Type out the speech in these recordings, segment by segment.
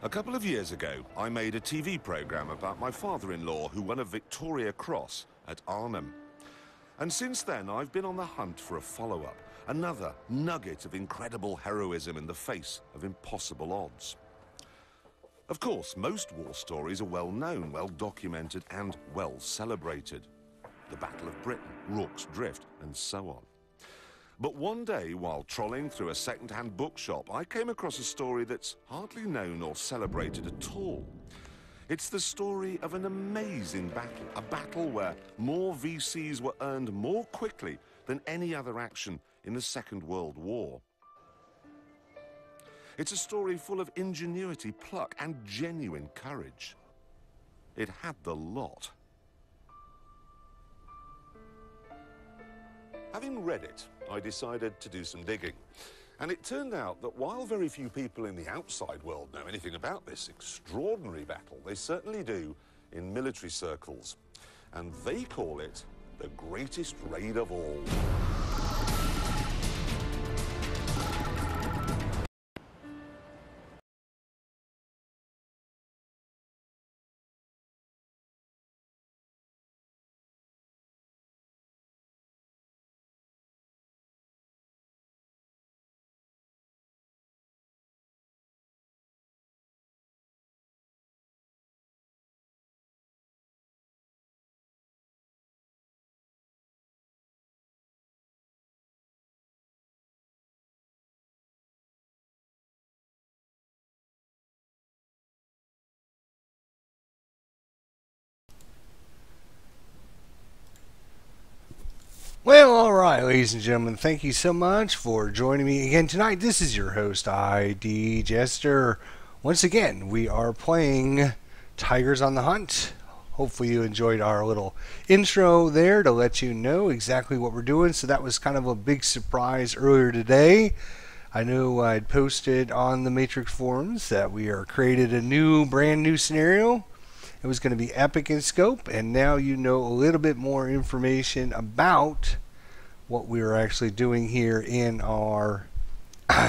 A couple of years ago, I made a TV program about my father-in-law who won a Victoria Cross at Arnhem. And since then, I've been on the hunt for a follow-up, another nugget of incredible heroism in the face of impossible odds. Of course, most war stories are well known, well documented, and well celebrated. The Battle of Britain, Rorke's Drift, and so on. But one day, while trolling through a second-hand bookshop, I came across a story that's hardly known or celebrated at all. It's the story of an amazing battle, a battle where more VCs were earned more quickly than any other action in the Second World War. It's a story full of ingenuity, pluck, and genuine courage. It had the lot. Having read it, I decided to do some digging. And it turned out that while very few people in the outside world know anything about this extraordinary battle, they certainly do in military circles. And they call it the greatest raid of all. Well, alright, ladies and gentlemen, thank you so much for joining me again tonight. This is your host, ID Jester. Once again, we are playing Tigers on the Hunt. Hopefully you enjoyed our little intro there to let you know exactly what we're doing. So that was kind of a big surprise earlier today. I know I'd posted on the Matrix forums that we are created a brand new scenario. It was going to be epic in scope, and now you know a little bit more information about what we are actually doing here in our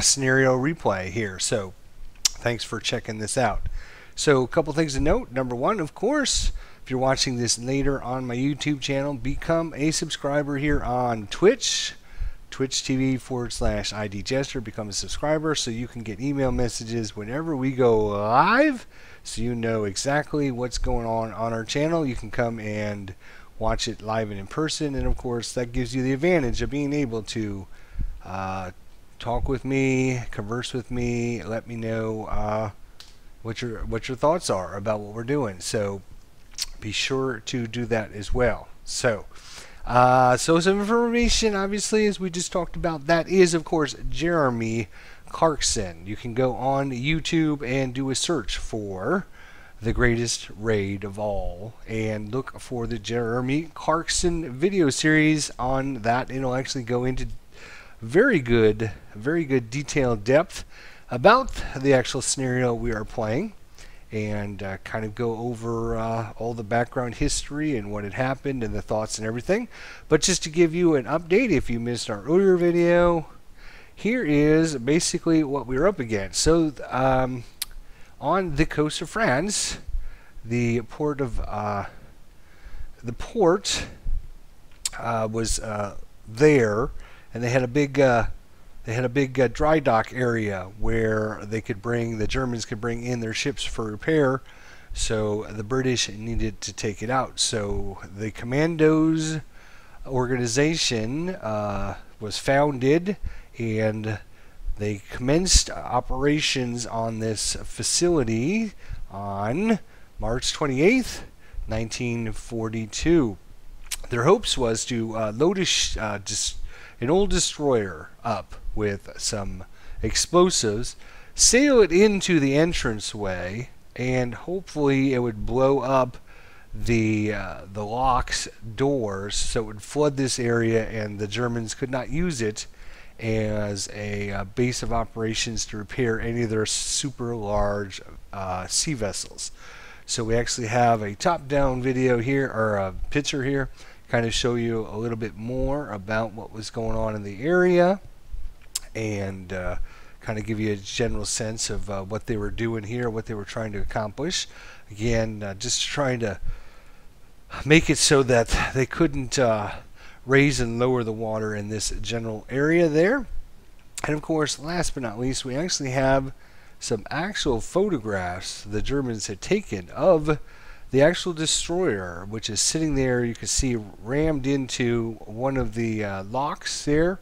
scenario replay here. So thanks for checking this out. So a couple things to note. Number one, of course, if you're watching this later on my YouTube channel, become a subscriber here on Twitch. Twitch.tv/ID Jester. Become a subscriber so you can get email messages whenever we go live, so you know exactly what's going on our channel. You can come and watch it live and in person, and of course that gives you the advantage of being able to talk with me, converse with me, let me know what your thoughts are about what we're doing. So be sure to do that as well. So some information, obviously, as we just talked about, that is, of course, Jeremy Clarkson. You can go on YouTube and do a search for the greatest raid of all and look for the Jeremy Clarkson video series on that. It'll actually go into very good detailed depth about the actual scenario we are playing, and kind of go over all the background history and what had happened and the thoughts and everything. But just to give you an update, if you missed our earlier video, here is basically what we were up against. So on the coast of France, the port was there, and they had a big dry dock area where the Germans could bring in their ships for repair. So the British needed to take it out. So the Commandos organization was founded, and they commenced operations on this facility on March 28th, 1942. Their hopes was to load an old destroyer up with some explosives, sail it into the entranceway, and hopefully it would blow up the lock's doors, so it would flood this area and the Germans could not use it as a base of operations to repair any of their super large sea vessels. So we actually have a top-down video here, or a picture here, kind of show you a little bit more about what was going on in the area, and kind of give you a general sense of what they were doing here, what they were trying to accomplish. Again, just trying to make it so that they couldn't raise and lower the water in this general area there. And of course, last but not least, we actually have some actual photographs the Germans had taken of the actual destroyer, which is sitting there, you can see, rammed into one of the locks there.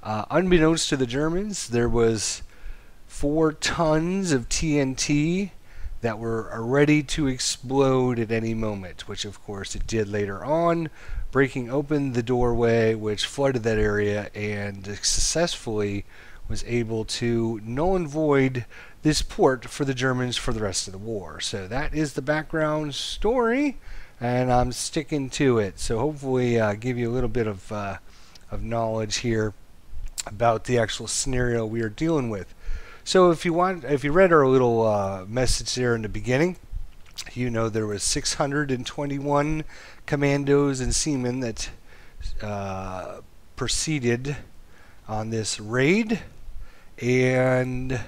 Unbeknownst to the Germans, there was 4 tons of TNT that were ready to explode at any moment, which of course it did later on, breaking open the doorway, which flooded that area and successfully was able to null and void this port for the Germans for the rest of the war. So that is the background story, and I'm sticking to it. So hopefully give you a little bit of knowledge here about the actual scenario we are dealing with. So if you read our little message there in the beginning, you know there was 621 commandos and seamen that proceeded on this raid, and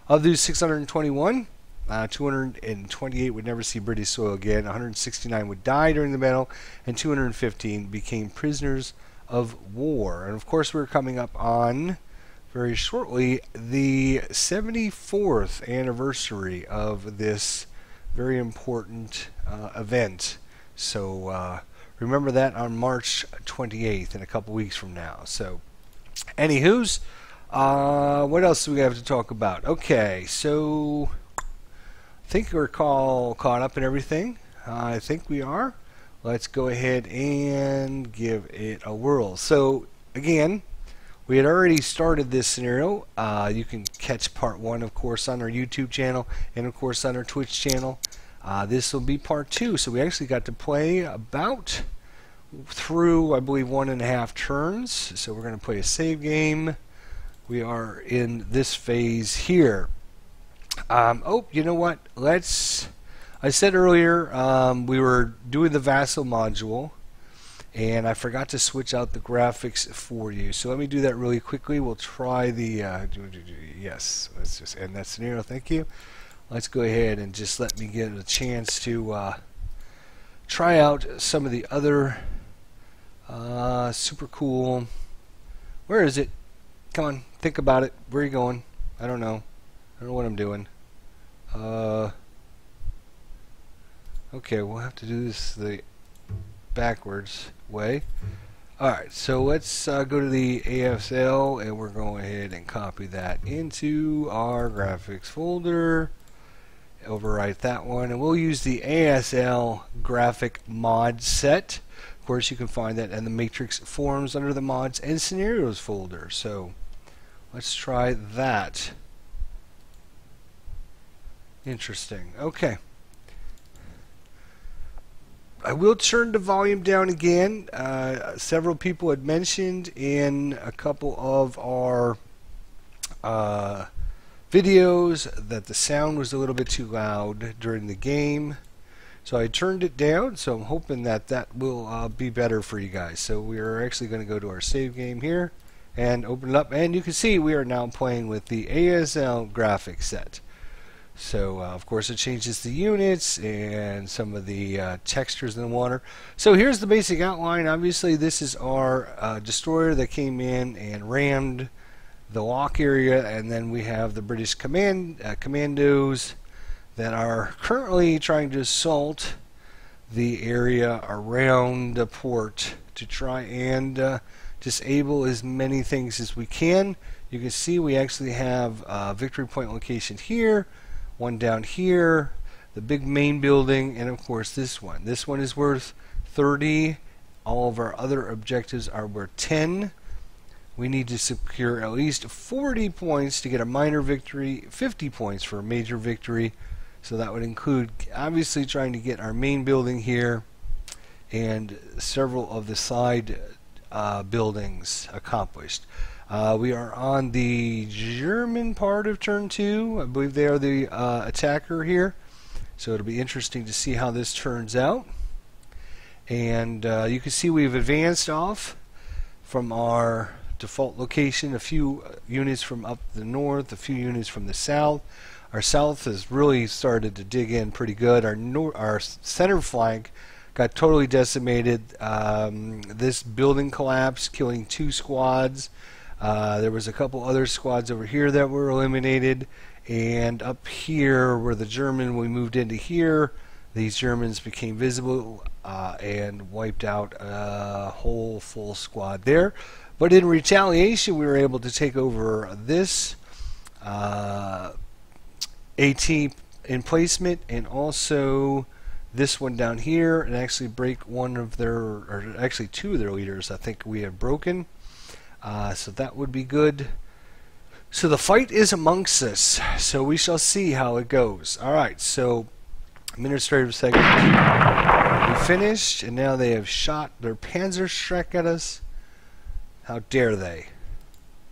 of these 621, 228 would never see British soil again, 169 would die during the battle, and 215 became prisoners of war. And of course we're coming up on, very shortly, the 74th anniversary of this very important event. So remember that on March 28th, in a couple weeks from now. So anywho's, what else do we have to talk about? Okay, so I think we're caught up in everything. I think we are. Let's go ahead and give it a whirl. So again, we had already started this scenario. You can catch part 1, of course, on our YouTube channel and of course on our Twitch channel. This will be part 2. So we actually got to play about through, I believe, 1.5 turns. So we're going to play a save game. We are in this phase here. Oh, you know what? I said earlier we were doing the vassal module, and I forgot to switch out the graphics for you. So let me do that really quickly. We'll try the yes. Let's just end that scenario. Thank you. Let's go ahead and just let me get a chance to try out some of the other super cool. Where is it? Come on, think about it. Where are you going? I don't know. I don't know what I'm doing. Okay, we'll have to do this the backwards way. Alright, so let's go to the ASL, and we're going ahead and copy that into our graphics folder. Overwrite that one, and we'll use the ASL graphic mod set. Of course, you can find that in the Matrix forums under the mods and scenarios folder. So let's try that. Interesting. Okay. I will turn the volume down again. Several people had mentioned in a couple of our videos that the sound was a little bit too loud during the game. So I turned it down, so I'm hoping that that will be better for you guys. So we are actually going to go to our save game here and open it up, and you can see we are now playing with the ASL graphics set. So of course it changes the units and some of the textures in the water. So here's the basic outline. Obviously this is our destroyer that came in and rammed the lock area, and then we have the British commandos that are currently trying to assault the area around the port to try and disable as many things as we can. You can see we actually have a victory point location here, one down here, the big main building, and of course this one. This one is worth 30. All of our other objectives are worth 10. We need to secure at least 40 points to get a minor victory, 50 points for a major victory. So that would include obviously trying to get our main building here and several of the side buildings accomplished. We are on the German part of turn 2. I believe they are the attacker here. So it'll be interesting to see how this turns out. And you can see we've advanced off from our default location, a few units from up the north, a few units from the south. Our south has really started to dig in pretty good. Our center flank got totally decimated. This building collapsed, killing 2 squads. There was a couple other squads over here that were eliminated. And up here where the German, we moved into here, these Germans became visible and wiped out a whole full squad there. But in retaliation, we were able to take over this AT emplacement and also this one down here, and actually break one of their, or actually 2 of their leaders I think we have broken. So that would be good. So the fight is amongst us, so we shall see how it goes. Alright, so administrative segment. We finished, and now they have shot their Panzerschreck at us. How dare they?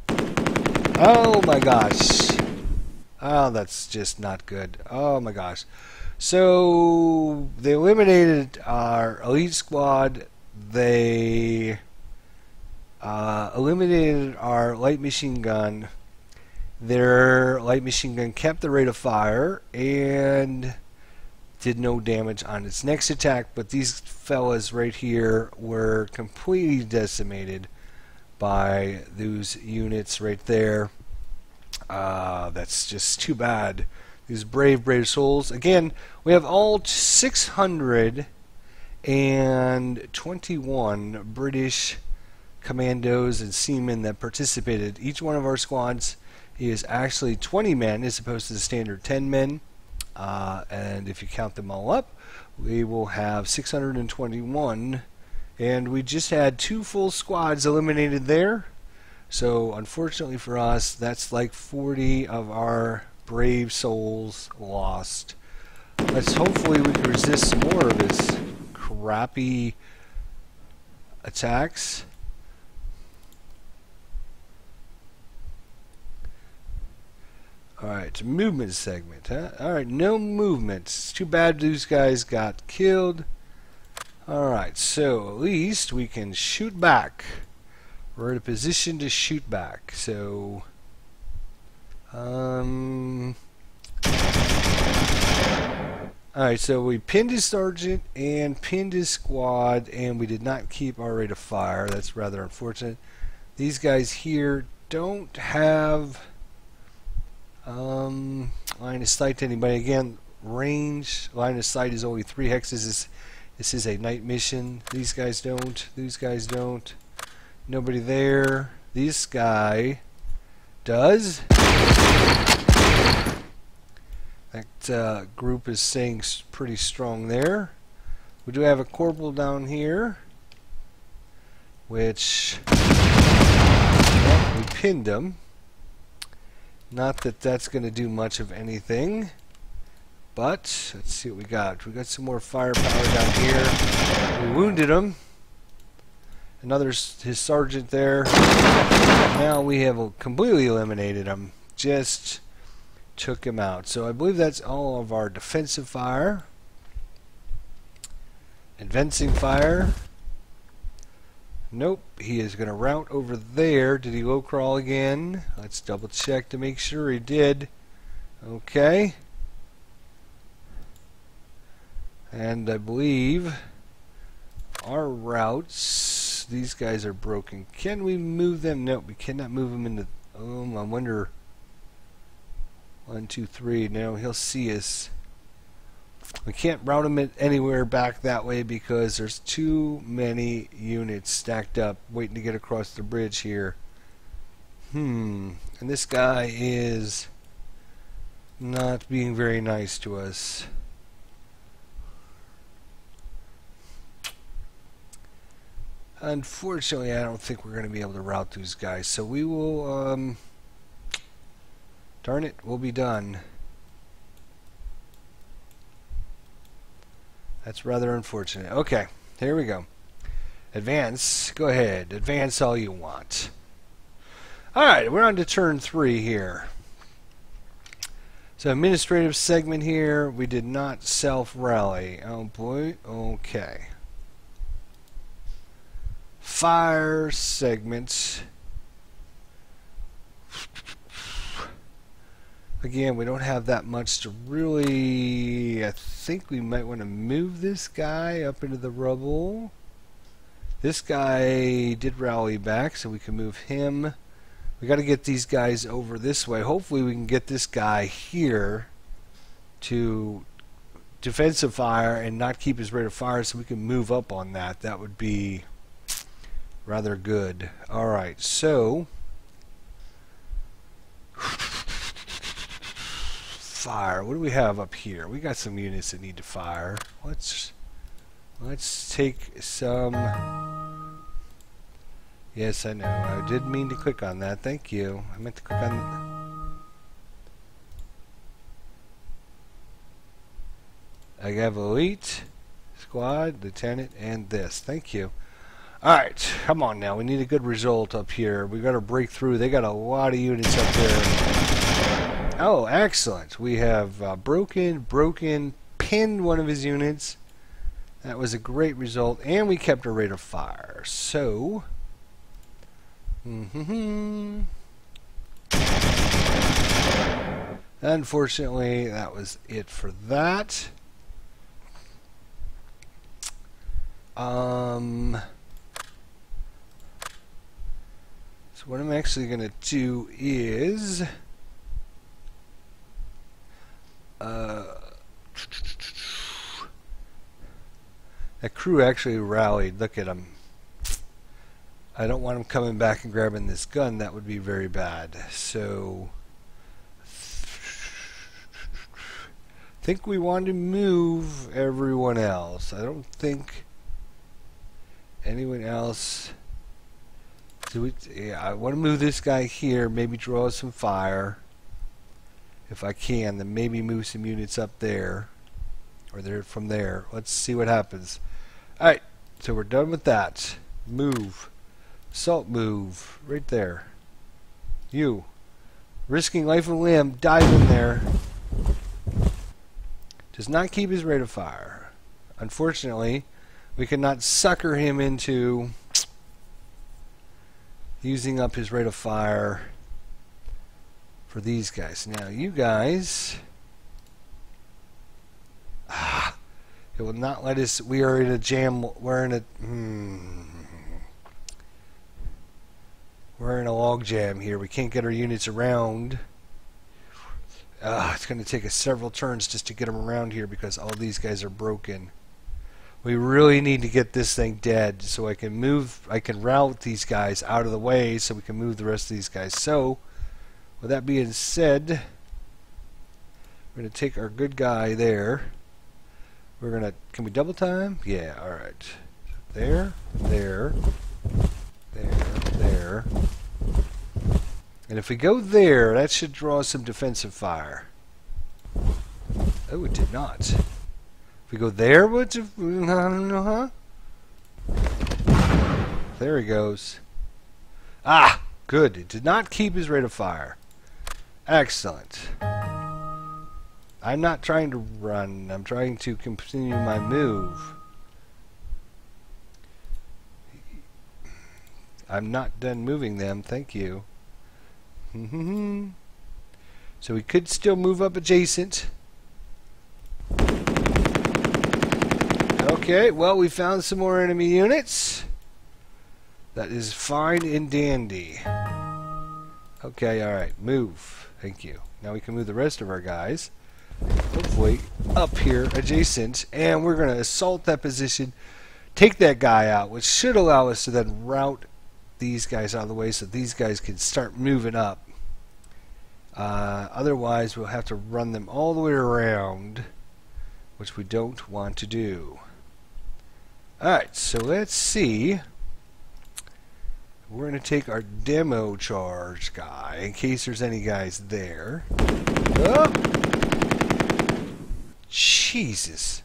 Oh my gosh. Oh, that's just not good. Oh my gosh. So they eliminated our elite squad. They eliminated our light machine gun. Their light machine gun kept the rate of fire and did no damage on its next attack, but these fellas right here were completely decimated by those units right there. That's just too bad. These brave souls. Again, we have all 621 British commandos and seamen that participated. Each one of our squads is actually 20 men as opposed to the standard 10 men. And if you count them all up, we will have 621. And we just had 2 full squads eliminated there. So unfortunately for us, that's like 40 of our brave souls lost. Let's hopefully we can resist some more of his crappy attacks. Alright, movement segment, huh? Alright, no movement. It's too bad those guys got killed. Alright, so at least we can shoot back. We're in a position to shoot back. So, alright, so we pinned his sergeant and pinned his squad, and we did not keep our rate of fire. That's rather unfortunate. These guys here don't have line of sight to anybody. Again, range, line of sight is only 3 hexes. This is a night mission. These guys don't. These guys don't. Nobody there. This guy does. That group is staying pretty strong there. We do have a corporal down here, which, well, we pinned him. Not that that's going to do much of anything, but let's see what we got. We got some more firepower down here. We wounded him. Another, his sergeant there. Now we have completely eliminated him. Just took him out. So I believe that's all of our defensive fire. Advancing fire. Nope, he is going to route over there. Did he low crawl again? Let's double check to make sure he did. Okay. And I believe our routes, these guys are broken. Can we move them? No, we cannot move them into, I wonder, 1, 2, 3. No, he'll see us. We can't route them anywhere back that way because there's too many units stacked up waiting to get across the bridge here. And this guy is not being very nice to us. Unfortunately, I don't think we're going to be able to route those guys, so we will, darn it, we'll be done. That's rather unfortunate. Okay, here we go. Advance. Go ahead. Advance all you want. Alright, we're on to turn 3 here. So administrative segment here. We did not self-rally. Oh boy. Okay. Fire segments. Again, we don't have that much to really... I think we might want to move this guy up into the rubble. This guy did rally back, so we can move him. We got to get these guys over this way. Hopefully we can get this guy here to defensive fire and not keep his rate of fire, so we can move up on that. That would be rather good. Alright, so fire. What do we have up here? We got some units that need to fire. Let's take some. Yes, I know. I did mean to click on that. Thank you. I meant to click on. I have elite, squad, lieutenant, and this. Thank you. Alright, come on now. We need a good result up here. We got to break through. They got a lot of units up there. Oh, excellent. We have broken, pinned one of his units. That was a great result. And we kept our rate of fire. So... unfortunately, that was it for that. So what I'm actually going to do is that crew actually rallied. Look at them. I don't want him coming back and grabbing this gun. That would be very bad. So I think we want to move everyone else. I don't think anyone else. Yeah, I want to move this guy here. Maybe draw some fire if I can. Then maybe move some units up there or there from there. Let's see what happens. All right, so we're done with that. Move. Assault move right there. You risking life and limb, dive in there. Does not keep his rate of fire. Unfortunately, we cannot sucker him into using up his rate of fire for these guys. Now you guys, it will not let us. We are in a jam. We're in a we're in a log jam here. We can't get our units around. It's going to take us several turns just to get them around here because all these guys are broken. We really need to get this thing dead so I can move. I can route these guys out of the way so we can move the rest of these guys. So, with that being said, we're going to take our good guy there. We're going to. Can we double time? Yeah. All right. There. There. There. And if we go there, that should draw some defensive fire. Oh, it did not. If we go there, what's if, I don't know, huh? There he goes. Ah, good. It did not keep his rate of fire. Excellent. I'm not trying to run. I'm trying to continue my move. I'm not done moving them. Thank you. So we could still move up adjacent. Okay, well, we found some more enemy units. That is fine and dandy. Okay, alright, move. Thank you. Now we can move the rest of our guys. Hopefully up here adjacent. And we're going to assault that position. Take that guy out, which should allow us to then route these guys out of the way so these guys can start moving up. Otherwise, we'll have to run them all the way around, which we don't want to do. Alright, so let's see. We're going to take our demo charge guy, in case there's any guys there. Oh! Jesus.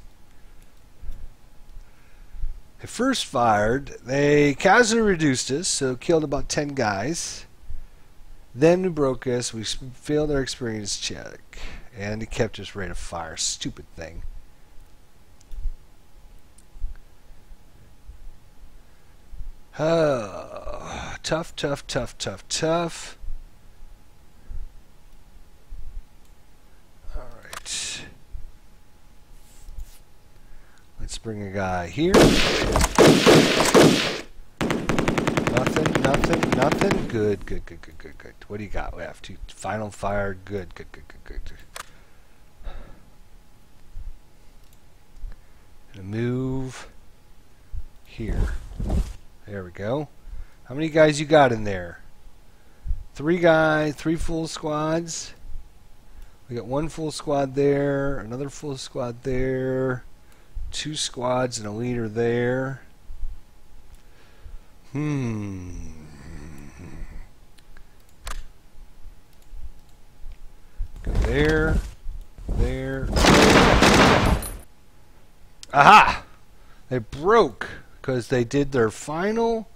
They first fired, they casually reduced us, so killed about 10 guys. Then we broke us, we failed our experience check, and it kept us rate of fire. Stupid thing. Oh, tough. Let's bring a guy here. Nothing. Good. What do you got left? Final fire. Good. Gonna move here. There we go. How many guys you got in there? 3 guys, 3 full squads. We got 1 full squad there, another full squad there, 2 squads and a leader there. Go there. Aha! They broke because they did their final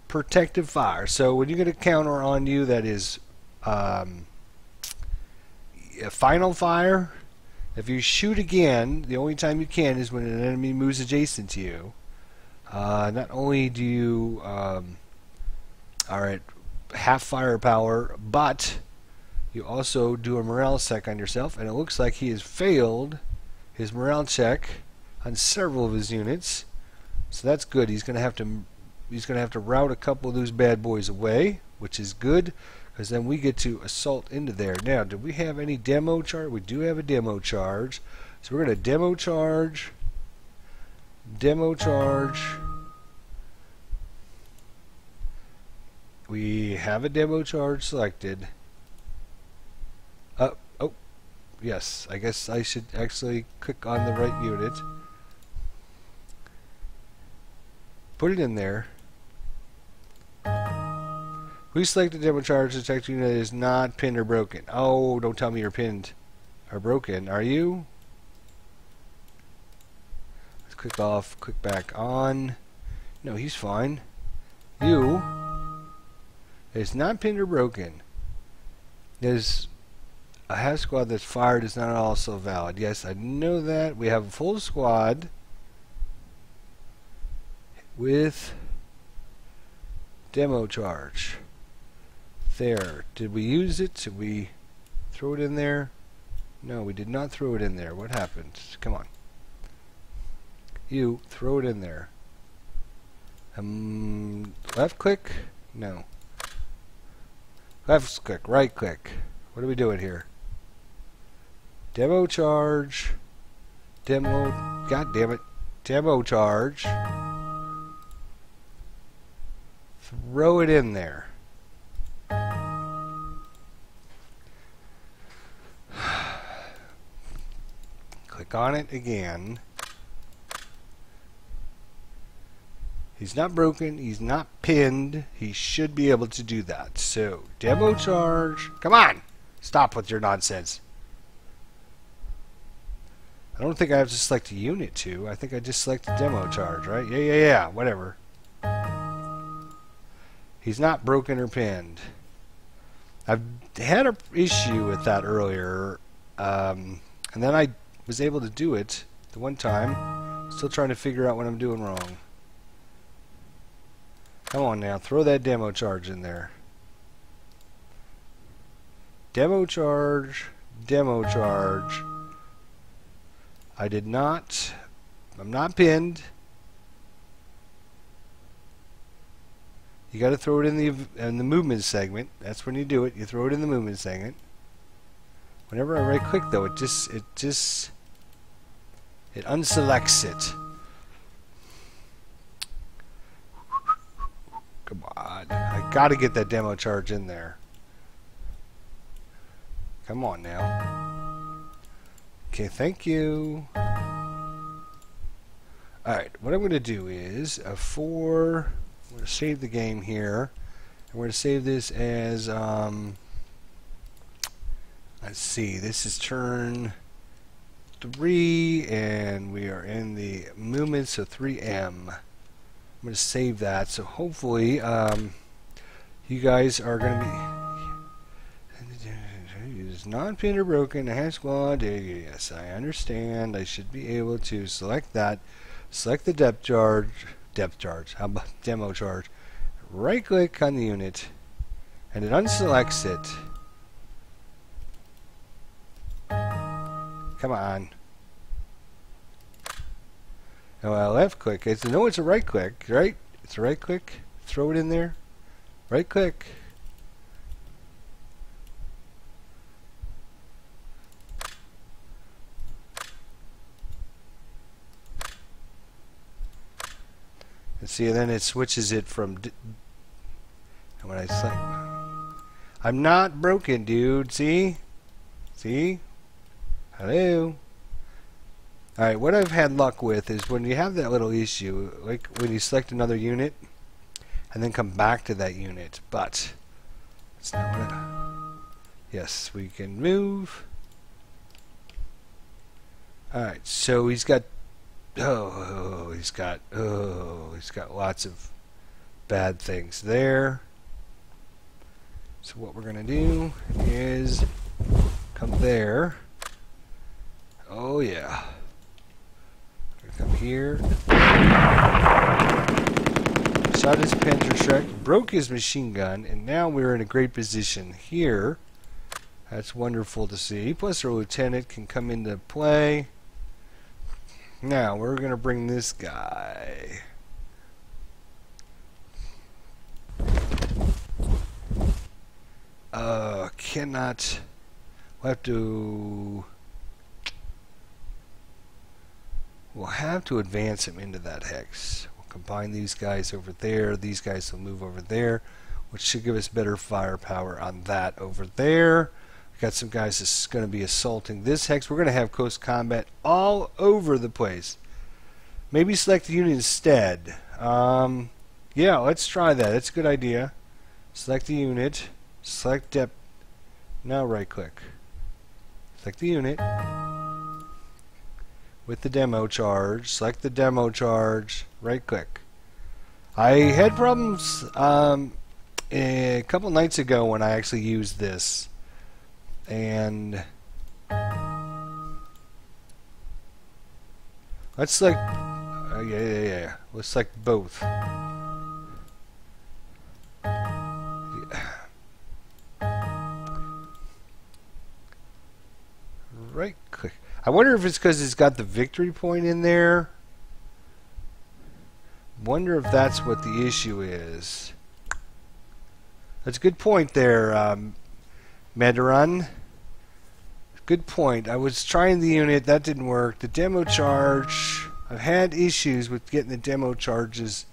protective fire. So when you get a counter on you that is a final fire, if you shoot again, the only time you can is when an enemy moves adjacent to you. Not only do you are at half firepower, but you also do a morale check on yourself, and it looks like he has failed his morale check on several of his units. So that's good. He's going to have to rout a couple of those bad boys away, which is good, because then we get to assault into there. Now, do we have any demo charge? We do have a demo charge. So we're going to demo charge. We have a demo charge selected. Oh, yes. I guess I should actually click on the right unit. Put it in there. We select the demo charge to detect unit that is not pinned or broken. Oh, don't tell me you're pinned or broken. Are you? Let's click off, click back on. No, he's fine. You. It's not pinned or broken. There's a half squad that's fired is not also valid. Yes, I know that. We have a full squad with demo charge. There. Did we use it? Did we throw it in there? No, we did not throw it in there. What happened? Come on. You, throw it in there. Left click? No. Left click, right click. What are we doing here? Demo charge. Demo. God damn it. Demo charge. Throw it in there. Click on it again. He's not broken. He's not pinned. He should be able to do that. So, demo charge. Come on! Stop with your nonsense. I don't think I have to select a unit too. I think I just select the demo charge, right? Yeah. Whatever. He's not broken or pinned. I've had an issue with that earlier. And then I was able to do it the one time. Still trying to figure out what I'm doing wrong. Come on now, throw that demo charge in there. Demo charge. I did not. I'm not pinned. You got to throw it in the movement segment. That's when you do it. You throw it in the movement segment. Whenever I right click though, it unselects it. Come on. I got to get that demo charge in there. Come on now. Okay, thank you. Alright, what I'm going to do is I'm going to save the game here. And we're going to save this as let's see, this is turn 3 and we are in the movement, so 3M. I'm going to save that, so hopefully you guys are going to be it's not pinned or broken. A half squad. Yes, I understand. I should be able to select that. Select the depth charge. How about demo charge? Right click on the unit and it unselects it. Come on. No, left click. No, it's a right click, right? It's a right click. Throw it in there. Right click. And see, then it switches it from. And when I select, I'm not broken, dude. See? See? Hello? Alright, what I've had luck with is when you have that little issue, like when you select another unit and then come back to that unit, but that's not what yes, we can move. Alright, so he's got he's got lots of bad things there. So what we're gonna do is come there. Oh yeah. Come here. Shot his Panther Shrek, broke his machine gun, and now we're in a great position here. That's wonderful to see. Plus our lieutenant can come into play. Now we're going to bring this guy. Cannot. We'll have to. We'll have to advance him into that hex. We'll combine these guys over there. These guys will move over there, which should give us better firepower on that over there. We've got some guys that's going to be assaulting this hex. We're going to have close combat all over the place. Maybe select the unit instead. Yeah, let's try that. That's a good idea. Select the unit. Select depth. Now right click. Select the unit. With the demo charge, select the demo charge, right click. I had problems a couple nights ago when I actually used this, and let's select yeah. Let's select both. Right click. I wonder if it's because it's got the victory point in there. Wonder if that's what the issue is. That's a good point there, Medaron. Good point. I was trying the unit, that didn't work. The demo charge, I've had issues with getting the demo charges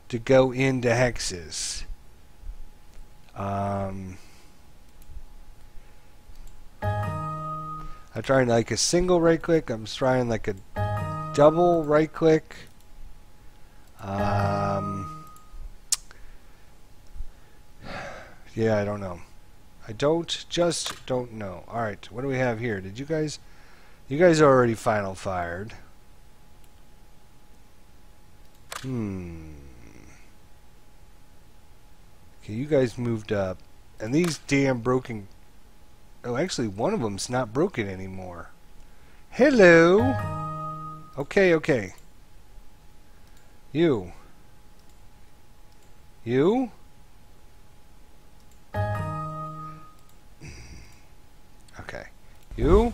to go into hexes. I'm trying like a single right click. I'm trying like a double right click. Yeah, I don't know. I just don't know. Alright, what do we have here? Did you guys already final fired. Okay, you guys moved up. And these damn broken... Oh, actually, one of them's not broken anymore. Hello! Okay, okay. You. You? Okay. You?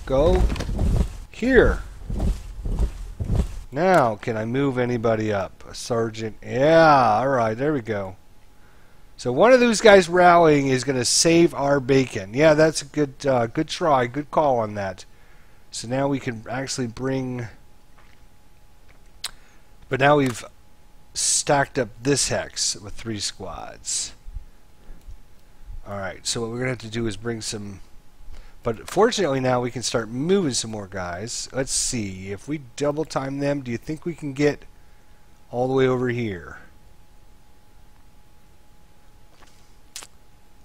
Go here. Now, can I move anybody up? A sergeant? Yeah, alright, there we go. So one of those guys rallying is going to save our bacon. Yeah, that's a good good try, good call on that. So now we can actually bring... But now we've stacked up this hex with 3 squads. Alright, so what we're going to have to do is bring some... But fortunately now we can start moving some more guys. Let's see, if we double time them, do you think we can get all the way over here?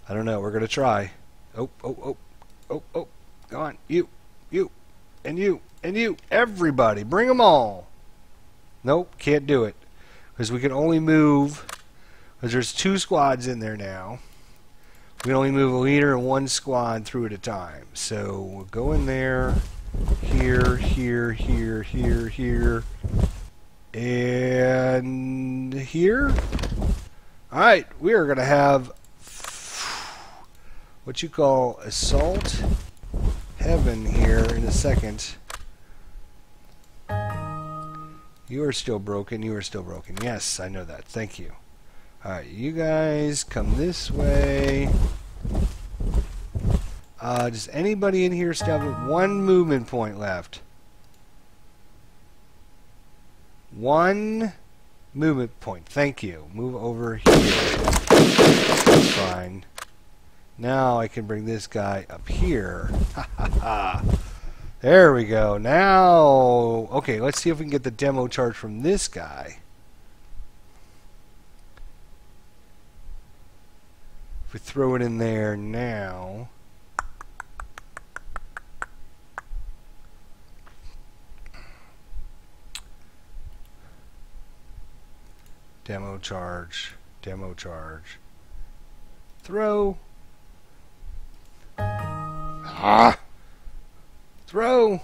I don't know. We're going to try. Oh. Come on. You, and you, and you. Everybody. Bring them all. Nope. Can't do it. Because we can only move... Because there's 2 squads in there now. We can only move a leader and 1 squad through at a time. So we'll go in there. Here. And here. Alright. We are going to have... what you call assault heaven here in a second. You are still broken. You are still broken. Yes, I know that. Thank you. Alright, you guys come this way. Does anybody in here still have one movement point left? One movement point. Thank you. Move over here. That's fine. Now I can bring this guy up here. Ha ha ha. There we go. Now, okay, let's see if we can get the demo charge from this guy. If we throw it in there now. Demo charge. Demo charge. Throw. Ah! Throw.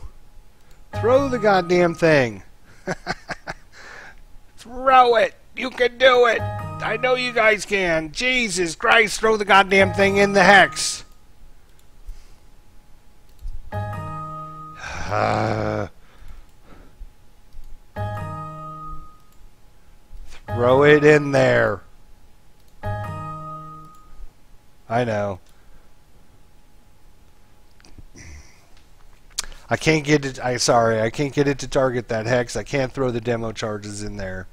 Throw the goddamn thing. Throw it. You can do it. I know you guys can. Jesus Christ, throw the goddamn thing in the hex. Throw it in there. I know. I can't get it. I can't get it to target that hex. I can't throw the demo charges in there.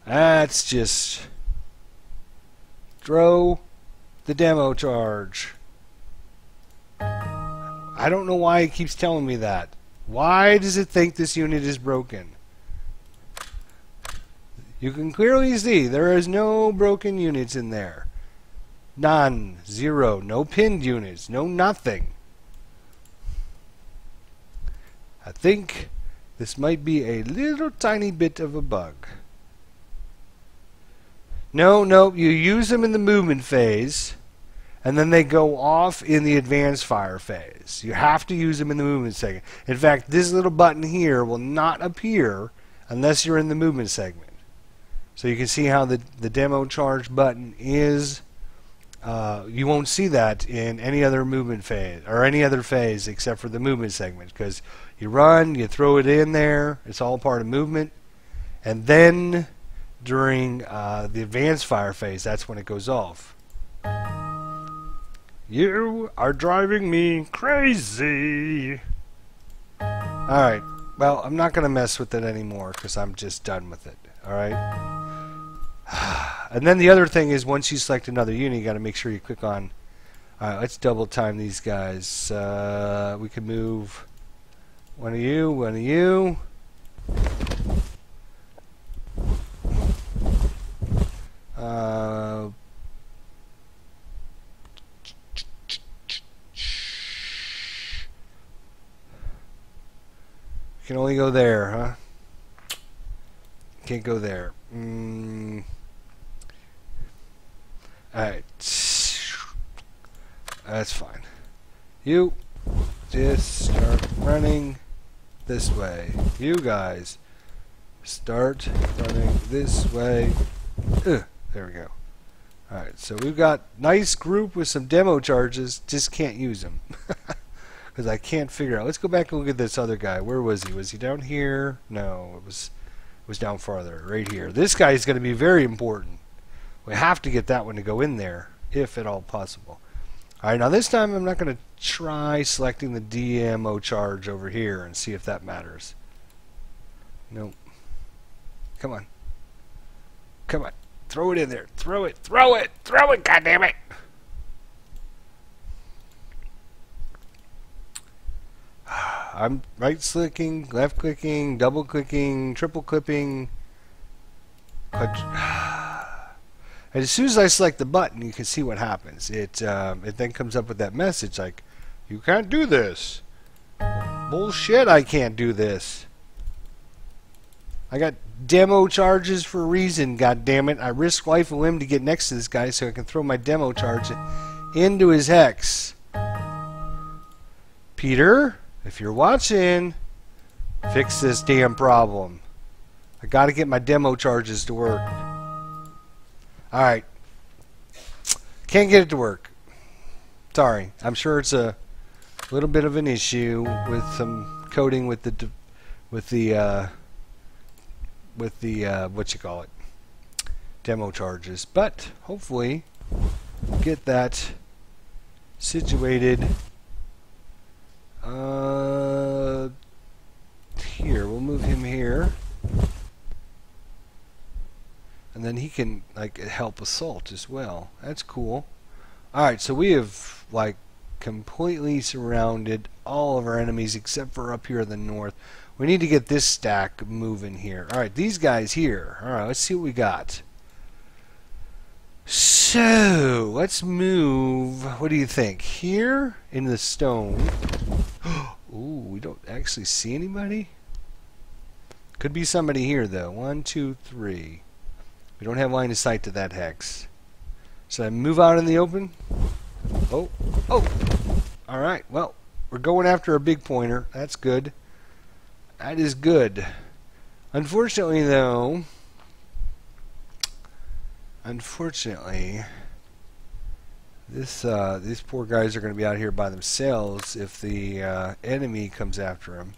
That's just throw the demo charge. I don't know why it keeps telling me that. Why does it think this unit is broken? You can clearly see there is no broken units in there. None. Zero. No pinned units. No nothing. I think this might be a little tiny bit of a bug. No, you use them in the movement phase, and then they go off in the advanced fire phase. You have to use them in the movement segment. In fact, this little button here will not appear unless you're in the movement segment. So you can see how the demo charge button is. You won't see that in any other movement phase or any other phase except for the movement segment, because you run, you throw it in there, it's all part of movement, and then during the advanced fire phase, that's when it goes off. You are driving me crazy. Alright, well, I'm not going to mess with it anymore because I'm just done with it. Alright? And then the other thing is, once you select another unit, you got to make sure you click on. Alright, let's double time these guys. We can move one of you, one of you. Can only go there, huh? Can't go there. Alright. That's fine. You just start running this way. You guys start running this way. There we go. Alright, so we've got nice group with some demo charges. Just can't use them. Because I can't figure out. Let's go back and look at this other guy. Where was he? Was he down here? No, it was down farther. Right here. This guy is going to be very important. We have to get that one to go in there, if at all possible. Alright, now this time I'm not going to try selecting the DMO charge over here and see if that matters. Nope. Come on. Come on. Throw it in there. Throw it. Throw it. Throw it, goddammit. I'm right clicking, left clicking, double clicking, triple clipping. And as soon as I select the button, you can see what happens. It then comes up with that message like, you can't do this. Bullshit, I can't do this. I got demo charges for a reason, goddammit. I risk life and limb to get next to this guy so I can throw my demo charge into his hex. Peter, if you're watching, fix this damn problem. I gotta get my demo charges to work. Alright. Can't get it to work. Sorry. I'm sure it's a A little bit of an issue with some coding with the what you call it, demo charges, but hopefully we'll get that situated. Here, we'll move him here, and then he can like help assault as well. That's cool. All right, so we have like completely surrounded all of our enemies except for up here in the north. We need to get this stack moving here. All right, these guys here. All right, let's see what we got. So let's move. What do you think? Here in the stone. Ooh, we don't actually see anybody. Could be somebody here though. 1, 2, 3. We don't have line of sight to that hex. Should I move out in the open? Oh, oh. All right. Well, we're going after a big pointer. That's good. That is good. Unfortunately, though, these poor guys are going to be out here by themselves if the enemy comes after them.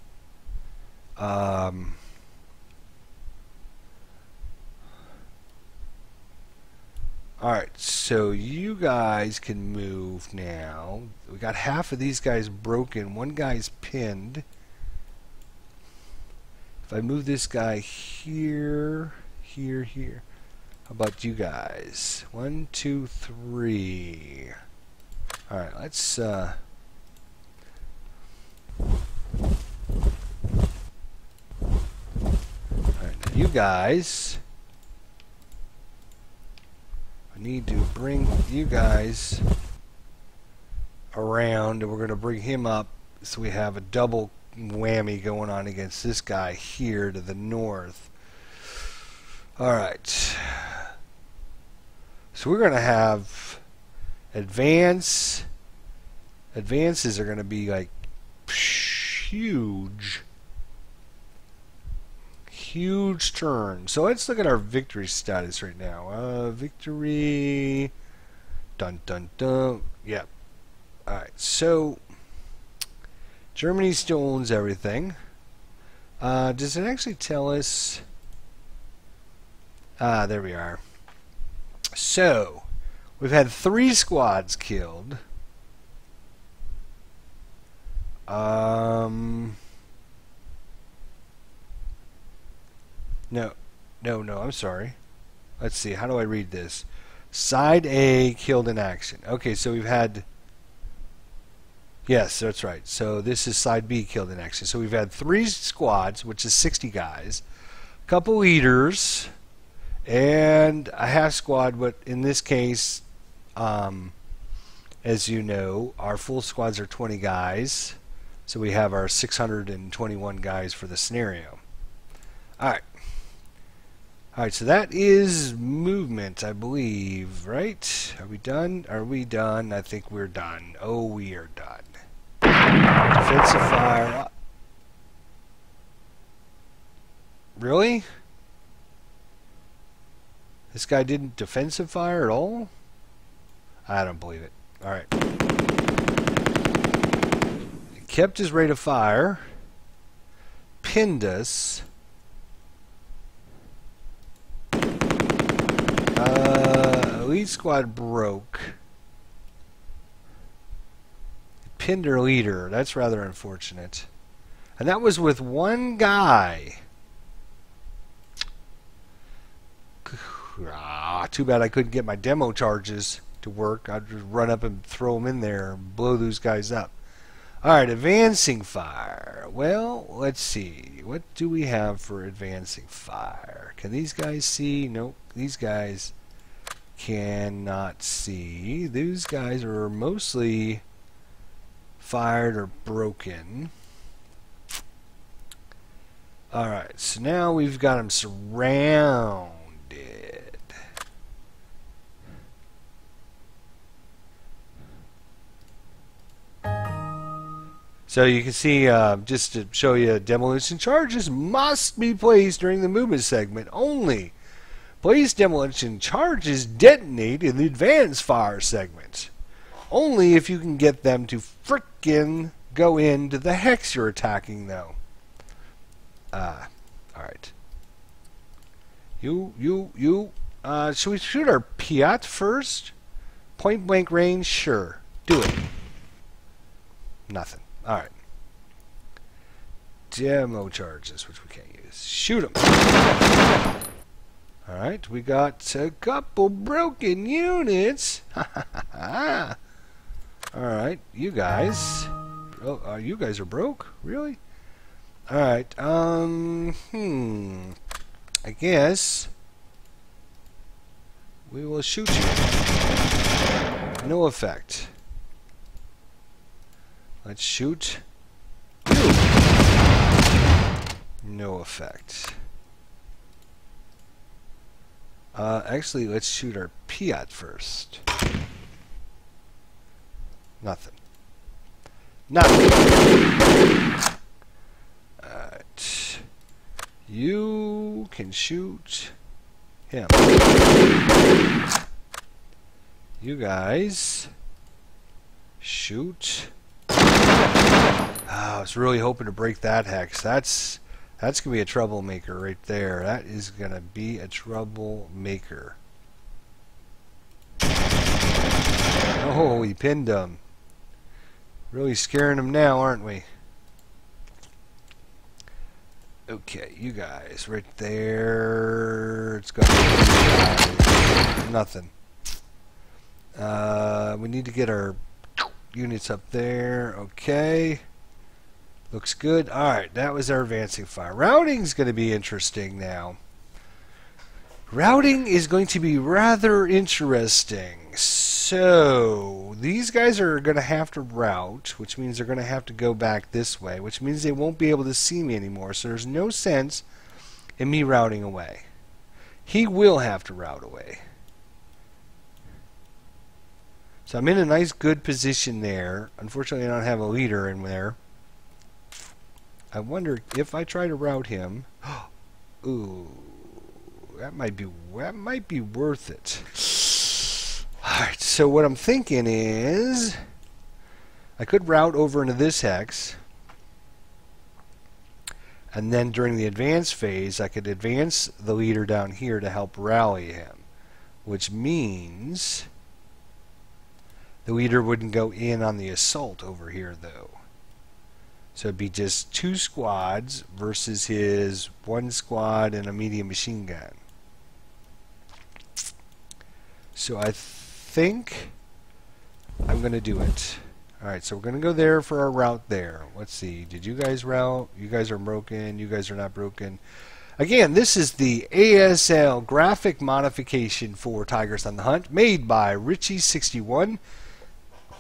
Alright, so you guys can move now. We got half of these guys broken. One guy's pinned. If I move this guy here, here, here. How about you guys? 1, 2, 3. Alright, let's alright, now you guys, I need to bring you guys around, and we're going to bring him up so we have a double whammy going on against this guy here to the north. Alright. So we're going to have advances are going to be like huge turn. So let's look at our victory status right now. Victory, dun dun dun. Yep. Alright, so Germany still owns everything. Does it actually tell us? There we are. So, we've had 3 squads killed. No, I'm sorry. Let's see, how do I read this? Side A killed in action. Okay, so we've had... Yes, that's right. So this is side B killed in action. So we've had 3 squads, which is 60 guys. A couple leaders... and a half squad, but in this case, as you know, our full squads are 20 guys, so we have our 621 guys for the scenario. Alright, so that is movement, I believe, right? Are we done? Are we done? I think we're done. Oh, we are done. Defensive fire. Really? This guy didn't defensive fire at all? I don't believe it. Alright. He kept his rate of fire. Pinned us. Elite squad broke. Pinned our leader. That's rather unfortunate. And that was with one guy. Too bad I couldn't get my demo charges to work. I'd just run up and throw them in there and blow those guys up. Alright, advancing fire. Well, let's see. What do we have for advancing fire? Can these guys see? Nope. These guys cannot see. These guys are mostly fired or broken. Alright, so now we've got them surrounded. So you can see, just to show you, demolition charges must be placed during the movement segment only. Place demolition charges detonate in the advanced fire segment. Only if you can get them to frickin' go into the hex you're attacking, though. Alright. You. Should we shoot our Piat first? Point blank range? Sure. Do it. Nothing. Alright. Demo charges, which we can't use. Shoot them. Alright, we got a couple broken units. Alright, you guys. Oh, you guys are broke? Really? Alright, I guess we will shoot you. No effect. Let's shoot you. No effect. Actually, let's shoot our Piat first. Nothing. Nothing. Alright. You can shoot him. You guys shoot. I was really hoping to break that hex. That's going to be a troublemaker right there. That is going to be a troublemaker. Oh, we pinned him. Really scaring him now, aren't we? Okay, you guys right there. It's got nothing. We need to get our units up there. Okay. Looks good. Alright, that was our advancing fire. Routing's going to be interesting now. Routing is going to be rather interesting. So, these guys are going to have to route, which means they're going to have to go back this way, which means they won't be able to see me anymore. So there's no sense in me routing away. He will have to route away. So I'm in a nice, good position there. Unfortunately, I don't have a leader in there. I wonder if I try to route him. Ooh, that might be worth it. All right. So what I'm thinking is, I could route over into this hex, and then during the advance phase, I could advance the leader down here to help rally him, which means the leader wouldn't go in on the assault over here, though. So it'd be just 2 squads versus his 1 squad and a medium machine gun. So I think I'm going to do it. Alright, so we're going to go there for our route there. Let's see. Did you guys route? You guys are broken. You guys are not broken. Again, this is the ASL graphic modification for Tigers on the Hunt made by Richie61.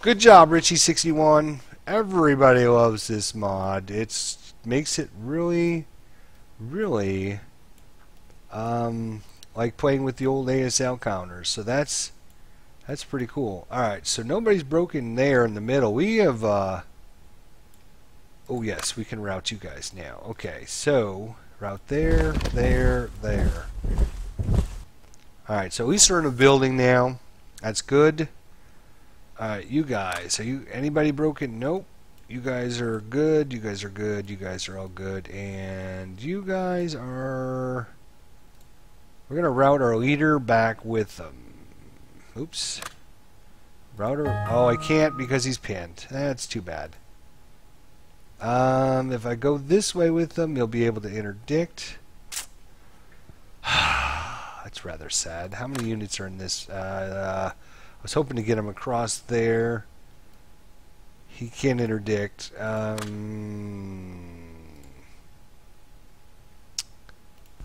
Good job, Richie61. Everybody loves this mod. It makes it really, really like playing with the old ASL counters. So that's pretty cool. Alright, so nobody's broken there in the middle. We have, oh yes, we can route you guys now. Okay, so route there, there, there. Alright, so at least we're in a building now. That's good. Alright, you guys, are you anybody broken? Nope. You guys are good. You guys are good. You guys are all good. And you guys are... We're going to route our leader back with them. Oops. Router... Oh, I can't because he's pinned. That's too bad. If I go this way with them, he'll be able to interdict. That's rather sad. How many units are in this? I was hoping to get him across there. He can't interdict. Alright.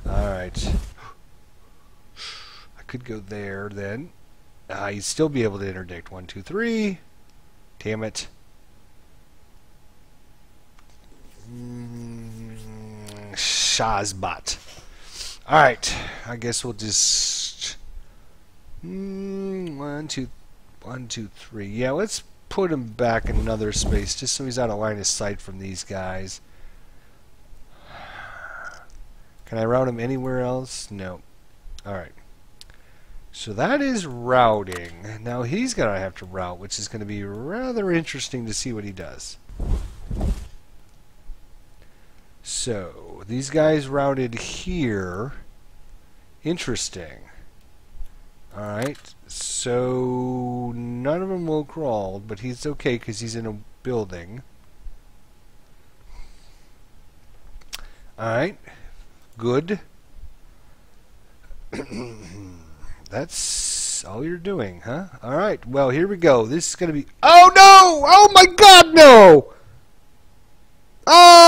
I could go there then. He'd still be able to interdict. 1, 2, 3. Damn it. Shazbot. Alright. I guess we'll just... 1, 2, 3. Yeah, let's put him back in another space just so he's out of line of sight from these guys. Can I route him anywhere else? No. Alright. So that is routing. Now he's going to have to route, which is going to be rather interesting to see what he does. So these guys routed here. Interesting. Alright, so none of them will crawl, but he's okay because he's in a building. Alright, good. That's all you're doing, huh? Alright, well, here we go. This is going to be... Oh, no! Oh, my God, no! Ah!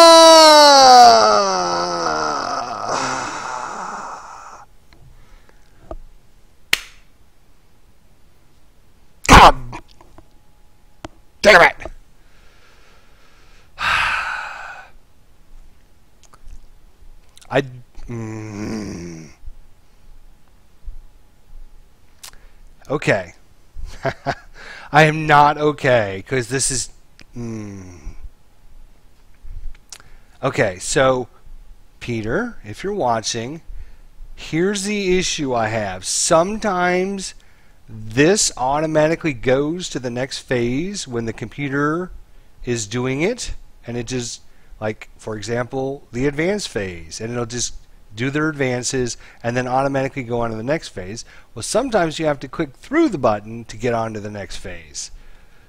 God damn it! Okay. I am not okay, because this is... Okay, so, Peter, if you're watching, here's the issue I have. Sometimes this automatically goes to the next phase when the computer is doing it, and it just, like, for example, the advanced phase, and it'll just do their advances and then automatically go on to the next phase. Well, sometimes you have to click through the button to get on to the next phase.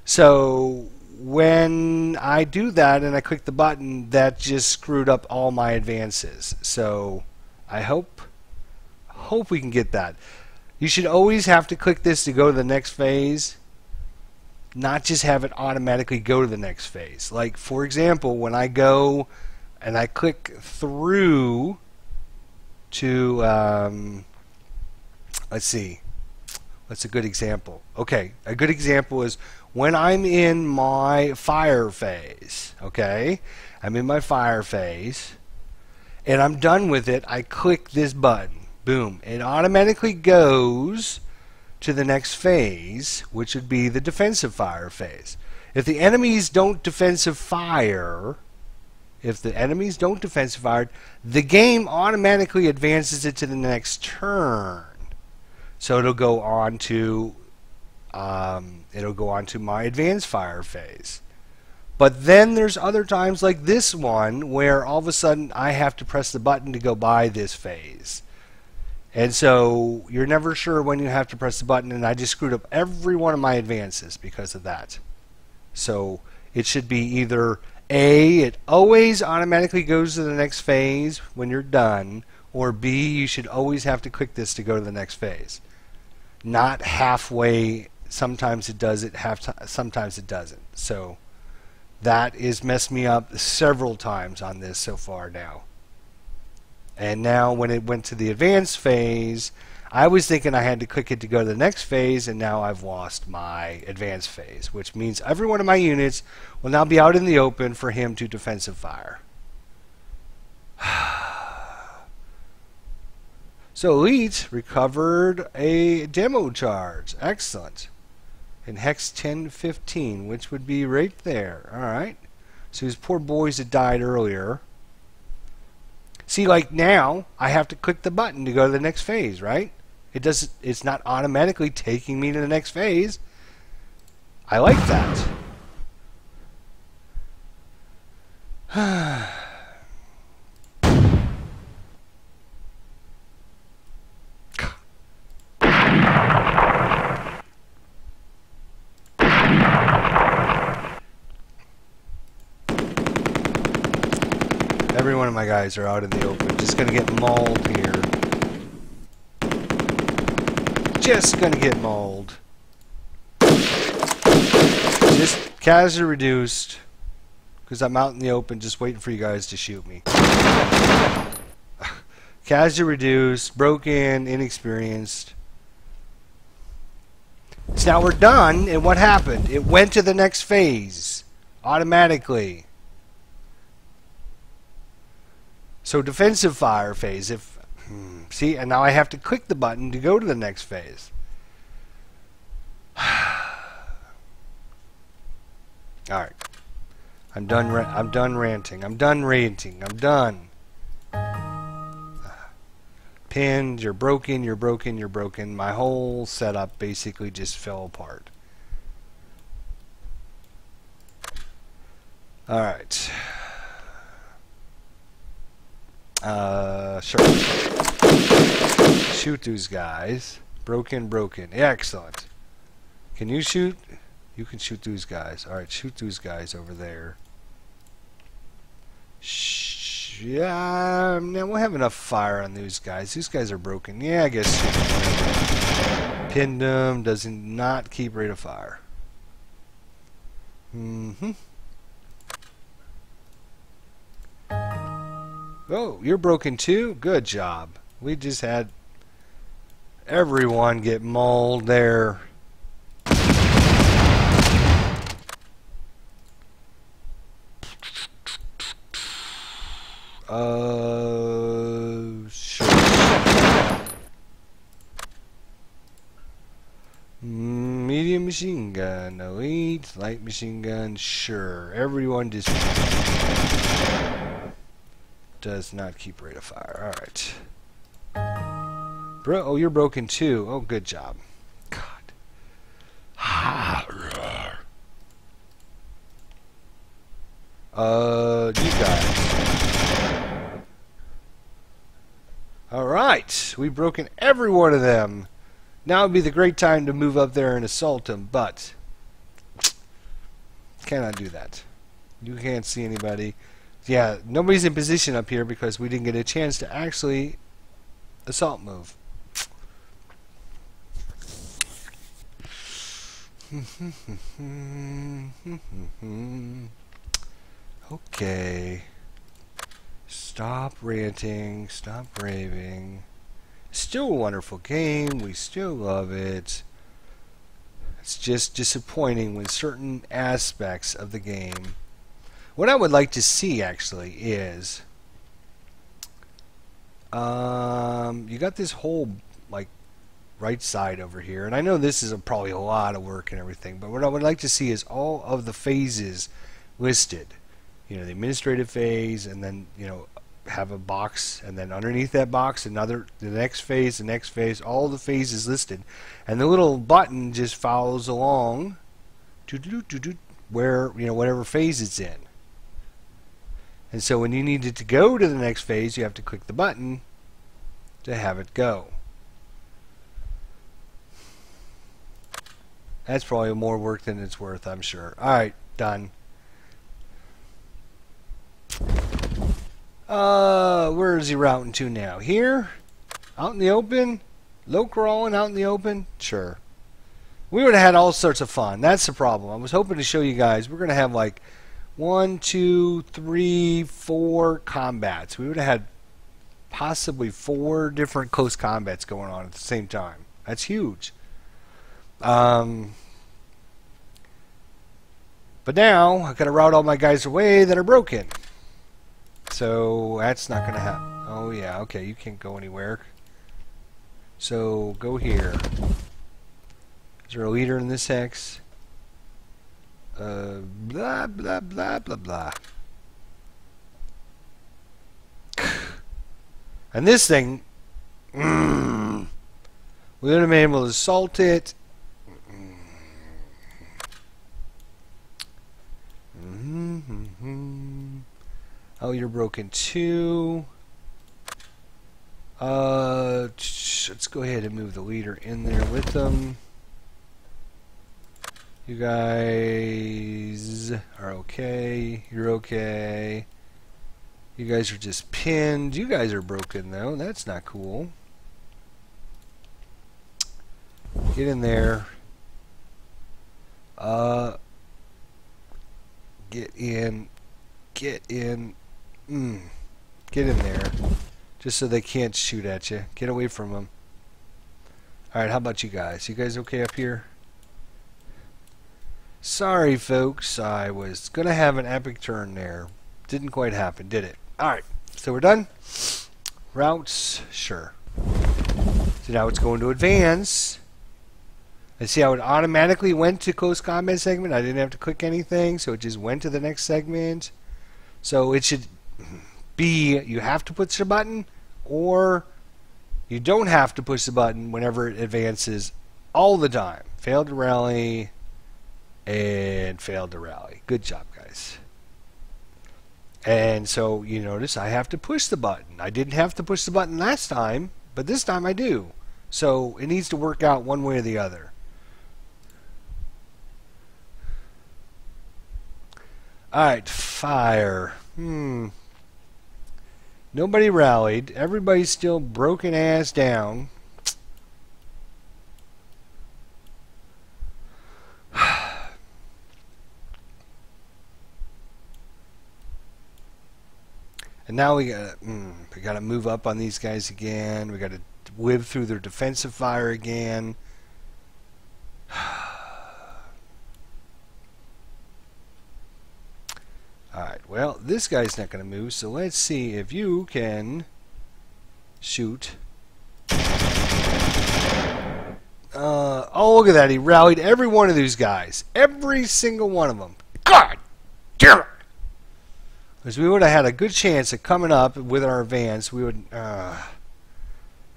So when I do that and I click the button, that just screwed up all my advances. So I hope we can get that. You should always have to click this to go to the next phase, not just have it automatically go to the next phase. Like, for example, when I go and I click through to, let's see, what's a good example? Okay, a good example is when I'm in my fire phase, okay? I'm in my fire phase, and I'm done with it. I click this button. Boom. It automatically goes to the next phase, which would be the defensive fire phase. If the enemies don't defensive fire, the game automatically advances it to the next turn. So it'll go on to my advanced fire phase. But then there's other times like this one where all of a sudden I have to press the button to go by this phase. And so you're never sure when you have to press the button, and I just screwed up every one of my advances because of that. So it should be either A, it always automatically goes to the next phase when you're done, or B, you should always have to click this to go to the next phase. Not halfway. Sometimes it does it, sometimes it doesn't. So that is messed me up several times on this so far now. And now when it went to the advanced phase, I was thinking I had to click it to go to the next phase, and now I've lost my advanced phase, which means every one of my units will now be out in the open for him to defensive fire. So Elite recovered a demo charge. Excellent. In Hex 1015, which would be right there. Alright. So these poor boys that died earlier. See, like now, I have to click the button to go to the next phase, right? It's not automatically taking me to the next phase. I like that. Every one of my guys are out in the open. Just gonna get mauled here. Just gonna get mauled. Just casually reduced, because I'm out in the open just waiting for you guys to shoot me. Casually reduced, broken, inexperienced. So now we're done, and what happened? It went to the next phase automatically. So defensive fire phase. See, and now I have to click the button to go to the next phase. All right, I'm done. I'm done ranting. I'm done ranting. I'm done. Pinned. You're broken. You're broken. You're broken. My whole setup basically just fell apart. All right. Sure. Shoot those guys. Broken. Excellent. Can you shoot? You can shoot those guys. Alright, shoot those guys over there. Yeah, now we'll have enough fire on these guys. These guys are broken. Yeah, I guess. Pinned them. Does not keep rate of fire. Oh, you're broken too? Good job. We just had everyone get mauled there. Sure. Medium machine gun, elite, light machine gun, sure. Everyone just does not keep rate of fire. Alright. Oh, you're broken too. Oh, good job. God. You guys. Alright. We've broken every one of them. Now would be the great time to move up there and assault them, but cannot do that. You can't see anybody. Yeah, nobody's in position up here because we didn't get a chance to actually assault move. Okay. Stop ranting. Stop raving. Still a wonderful game. We still love it. It's just disappointing when certain aspects of the game. What I would like to see actually is you got this whole like right side over here, and I know this is probably a lot of work and everything, but what I would like to see is all of the phases listed. You know, the administrative phase, and then, you know, have a box, and then underneath that box the next phase, all the phases listed, and the little button just follows along where, you know, whatever phase it's in. And so when you need it to go to the next phase, you have to click the button to have it go. That's probably more work than it's worth, I'm sure. Alright, done. Where is he routing to now? Here? Out in the open? Low crawling out in the open? Sure. We would have had all sorts of fun. That's the problem. I was hoping to show you guys. We're going to have like 1, 2, 3, 4 combats. We would have had possibly 4 different close combats going on at the same time. That's huge. But now I've got to route all my guys away that are broken. So that's not going to happen. Oh yeah, okay, you can't go anywhere. So go here. Is there a leader in this hex? Blah blah blah blah blah. And this thing, we would have been able to assault it. Oh, you're broken too. Let's go ahead and move the leader in there with them. You guys are okay. You're okay. You guys are just pinned. You guys are broken though. That's not cool. Get in there. Get in. Get in. Get in there. Just so they can't shoot at you. Get away from them. Alright, how about you guys? You guys okay up here? Sorry, folks. I was going to have an epic turn there. Didn't quite happen, did it? Alright, so we're done. Routes, sure. So now it's going to advance. And see how it automatically went to close combat segment? I didn't have to click anything, so it just went to the next segment. So it should be, you have to push the button, or you don't have to push the button whenever it advances all the time. Failed to rally, and failed to rally. Good job, guys. And so you notice I have to push the button. I didn't have to push the button last time, but this time I do. So it needs to work out one way or the other. Alright, fire. Nobody rallied. Everybody's still broken ass down. And now we gotta move up on these guys again. We gotta whip through their defensive fire again. Alright, well, this guy's not gonna move, so let's see if you can shoot. Oh, look at that. He rallied every one of these guys. Every single one of them. God damn it! Because we would have had a good chance of coming up with our advance. We would.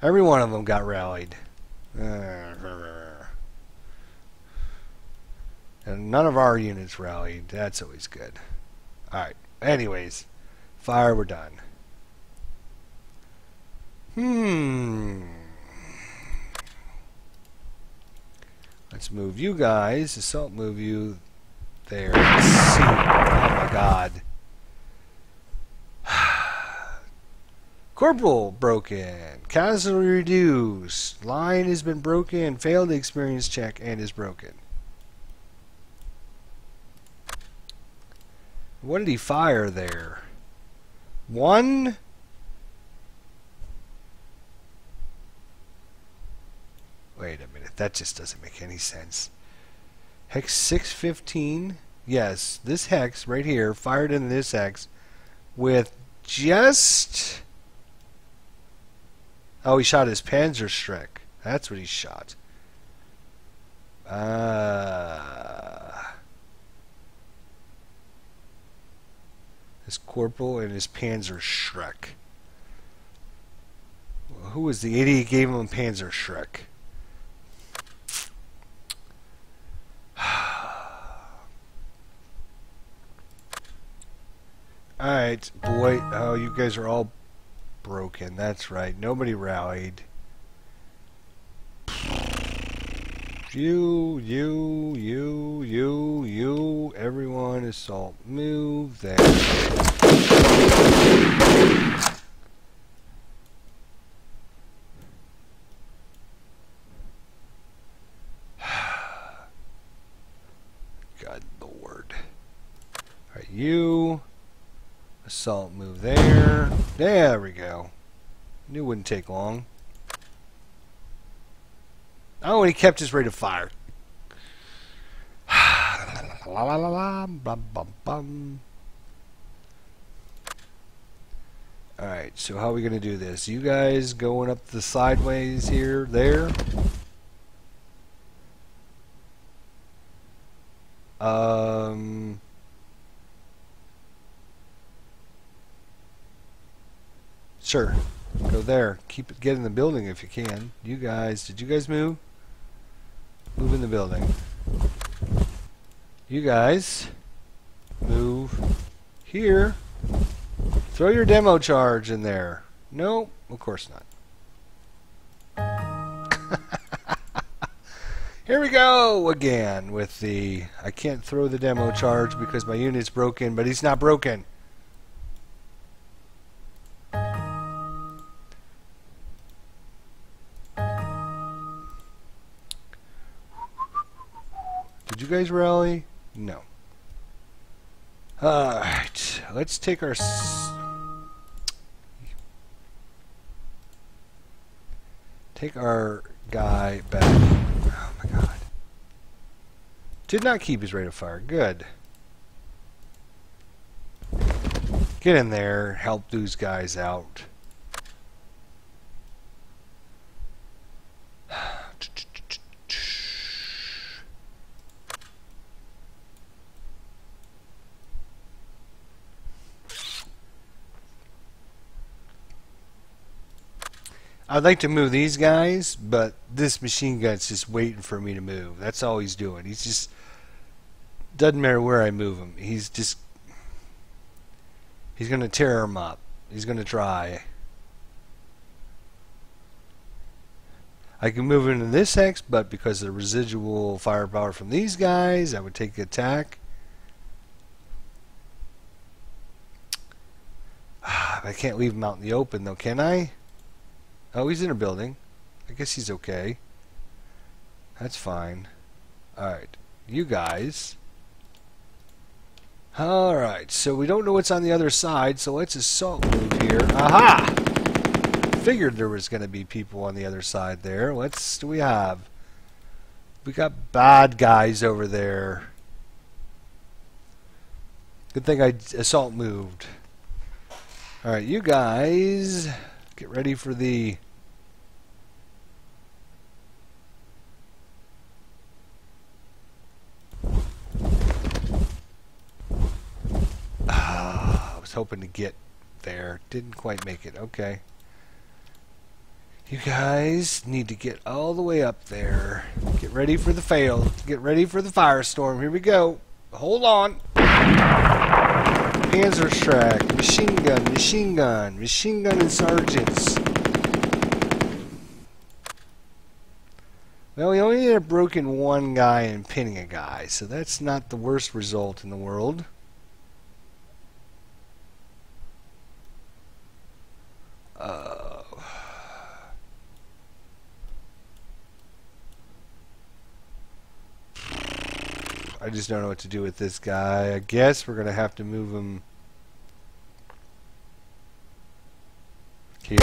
Every one of them got rallied. And none of our units rallied. That's always good. Alright. Anyways. Fire, we're done. Let's move you guys. Assault move you there. Let's see. Oh my god. Corporal broken. Casualty reduced. Line has been broken. Failed the experience check and is broken. What did he fire there? One? Wait a minute. That just doesn't make any sense. Hex 615. Yes, this hex right here fired into this hex with just... Oh, he shot his Panzerstreck. That's what he shot. His Corporal and his Panzerstreck. Well, who was the idiot who gave him a Panzerstreck? Alright, boy. Oh, you guys are all broken. That's right. Nobody rallied. You. Everyone assault move there. God Lord. Alright, you. Assault move there. There we go. Knew it wouldn't take long. Oh, and he kept his rate of fire. La la la la. Bum bum bum. Alright, so how are we going to do this? You guys going up the sideways here, there. Sure. Go there. Keep it. Get in the building if you can. You guys, did you guys move? Move in the building. You guys, move here. Throw your demo charge in there. No, of course not. Here we go again with the... I can't throw the demo charge because my unit's broken, but he's not broken. Did you guys rally? No. Alright, let's take our... Take our guy back. Oh my god. Did not keep his rate of fire. Good. Get in there. Help those guys out. I'd like to move these guys, but this machine gun's just waiting for me to move. That's all he's doing. He's just... Doesn't matter where I move him. He's He's going to tear him up. He's going to try. I can move into this hex, but because of the residual firepower from these guys, I would take the attack. I can't leave him out in the open, though, can I? Oh, he's in a building. I guess he's okay. That's fine. Alright, you guys. Alright, so we don't know what's on the other side, so let's assault move here. Aha! Figured there was going to be people on the other side there. What do we have? We got bad guys over there. Good thing I assault moved. Alright, you guys, get ready for the... I was hoping to get there. Didn't quite make it. Okay. You guys need to get all the way up there. Get ready for the fail. Get ready for the firestorm. Here we go. Hold on. Panzerschreck, machine gun, and sergeants. Well, we only ended up broken one guy and pinning a guy, so that's not the worst result in the world. I just don't know what to do with this guy. I guess we're going to have to move him here.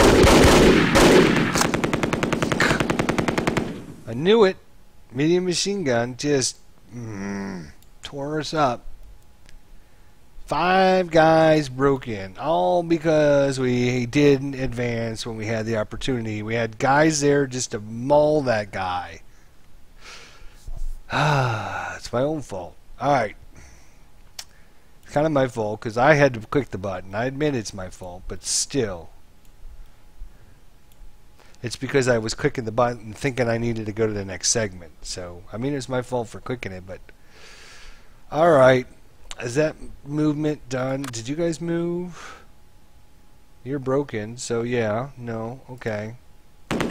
I knew it. Medium machine gun just tore us up. 5 guys broke in, all because we didn't advance when we had the opportunity. We had guys there just to maul that guy. It's my own fault. Alright. It's kind of my fault because I had to click the button. I admit it's my fault, but still. It's because I was clicking the button thinking I needed to go to the next segment. So, I mean, it's my fault for clicking it, but... Alright. Is that movement done? Did you guys move? You're broken, so yeah. No. Okay. They're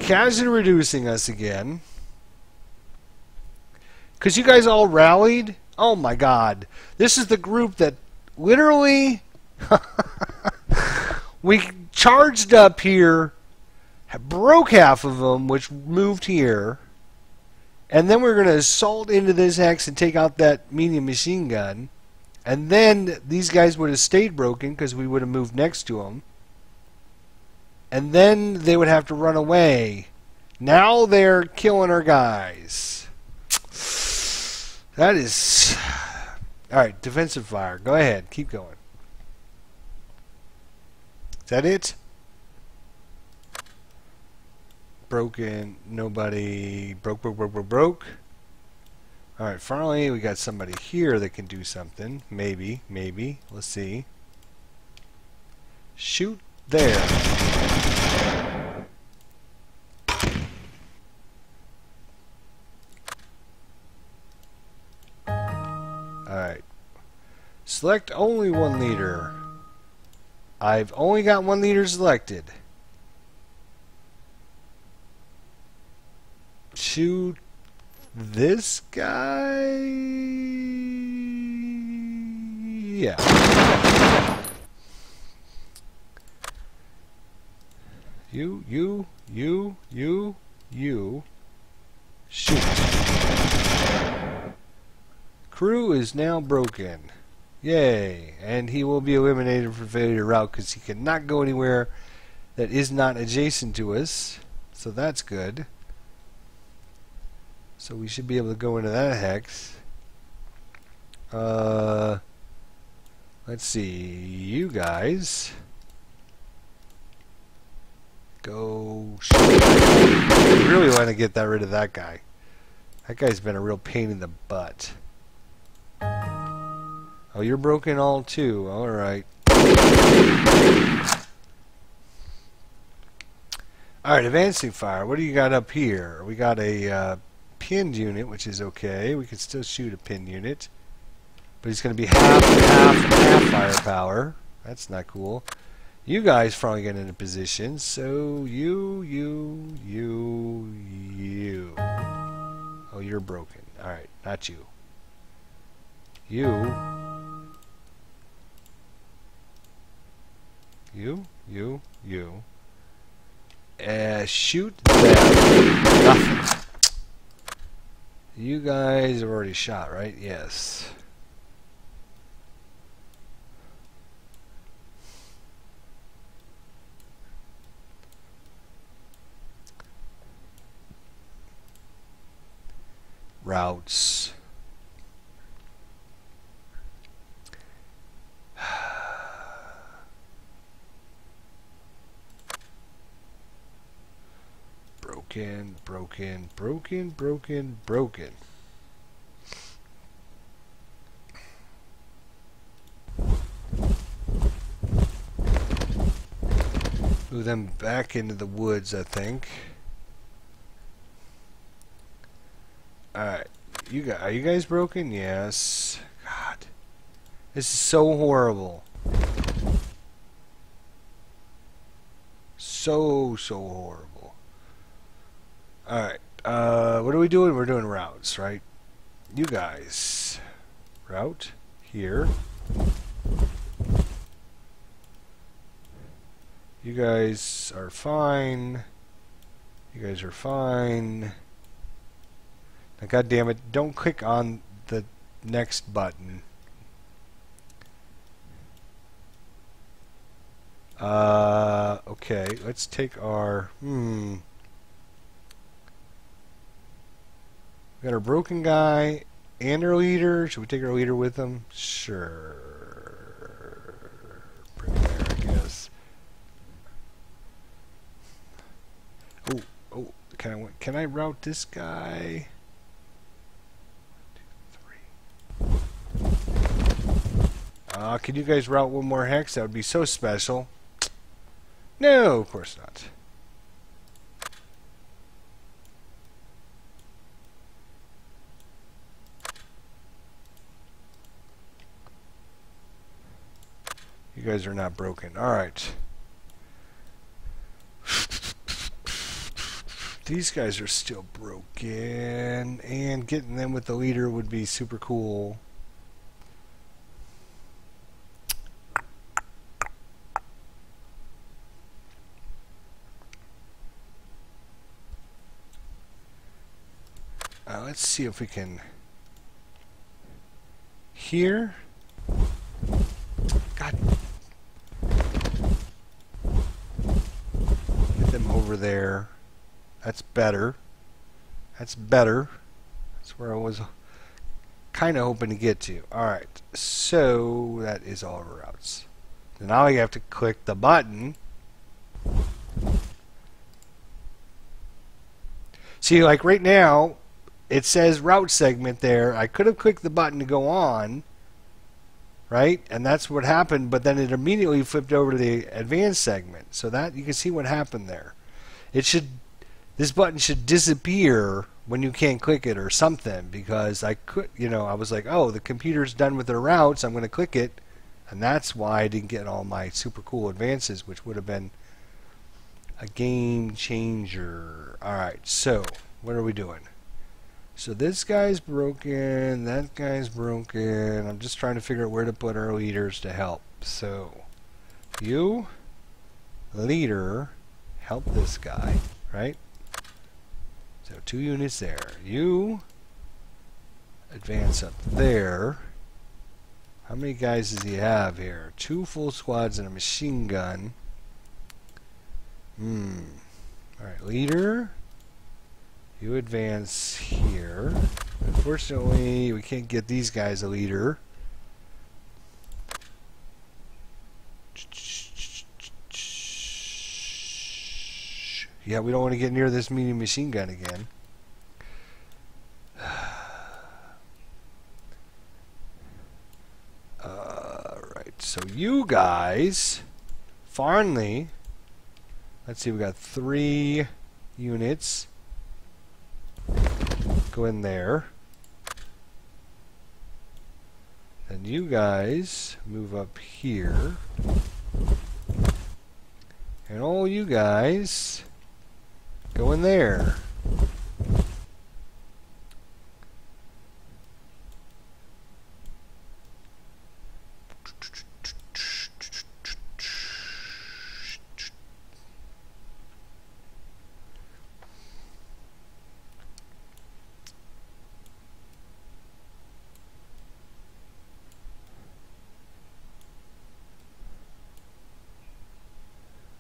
casually reducing us again. Because you guys all rallied? Oh my god. This is the group that literally... we charged up here, broke half of them, which moved here, and then we're going to assault into this hex and take out that medium machine gun, and then these guys would have stayed broken because we would have moved next to them, and then they would have to run away. Now they're killing our guys. That is... Alright, defensive fire. Go ahead. Keep going. Is that it? Broken. Nobody. Broke. Alright, finally we got somebody here that can do something. Maybe. Let's see. Shoot there. Alright. Select only one leader. I've only got one leader selected. Shoot this guy. Yeah. You. Shoot. Crew is now broken. Yay. And he will be eliminated for failure to route because he cannot go anywhere that is not adjacent to us. So that's good. So we should be able to go into that hex. Let's see. You guys. Go shoot. I really want to get rid of that guy. That guy's been a real pain in the butt. Oh, you're broken all too. Alright. Alright, advancing fire. What do you got up here? We got a pinned unit, which is okay. We can still shoot a pinned unit. But he's going to be half firepower. That's not cool. You guys finally get into position. So you. Oh, you're broken. Alright, not you. You. Shoot them. Nothing. You guys have already shot, right? Yes. Routes. Broken. Move them back into the woods, I think. Alright. Are you guys broken? Yes. God. This is so horrible. So horrible. Alright. What are we doing? We're doing routes, right? You guys. Route. Here. You guys are fine. You guys are fine. Now, God damn it, don't click on the next button. Okay, let's take our... We got our broken guy and our leader. Should we take our leader with him? Sure. Bring him there, I guess. Oh, can I route this guy? 1, 2, 3. Can you guys route one more hex? That would be so special. No, of course not. You guys are not broken. Alright. These guys are still broken, and getting them with the leader would be super cool. Let's see if we can... Here? God. Get them over there. That's better. That's better. That's where I was kind of hoping to get to. Alright, so that is all of our routes. So now you have to click the button. See, like right now, it says route segment there. I could have clicked the button to go on, right? And that's what happened, but then it immediately flipped over to the advanced segment. So that you can see what happened there. This button should disappear when you can't click it or something, because I was like, oh, the computer's done with their routes, I'm going to click it, and that's why I didn't get all my super cool advances, which would have been a game changer. Alright, so what are we doing? So this guy's broken, that guy's broken. I'm just trying to figure out where to put our leaders to help. So, you, leader, help this guy, right? So 2 units there. You advance up there. How many guys does he have here? 2 full squads and a machine gun. Alright, leader. You advance here. Unfortunately, we can't get these guys a leader. Yeah, we don't want to get near this medium machine gun again. Right, so you guys, finally, let's see, we got 3 units. Go in there. Then you guys move up here. And all you guys go in there.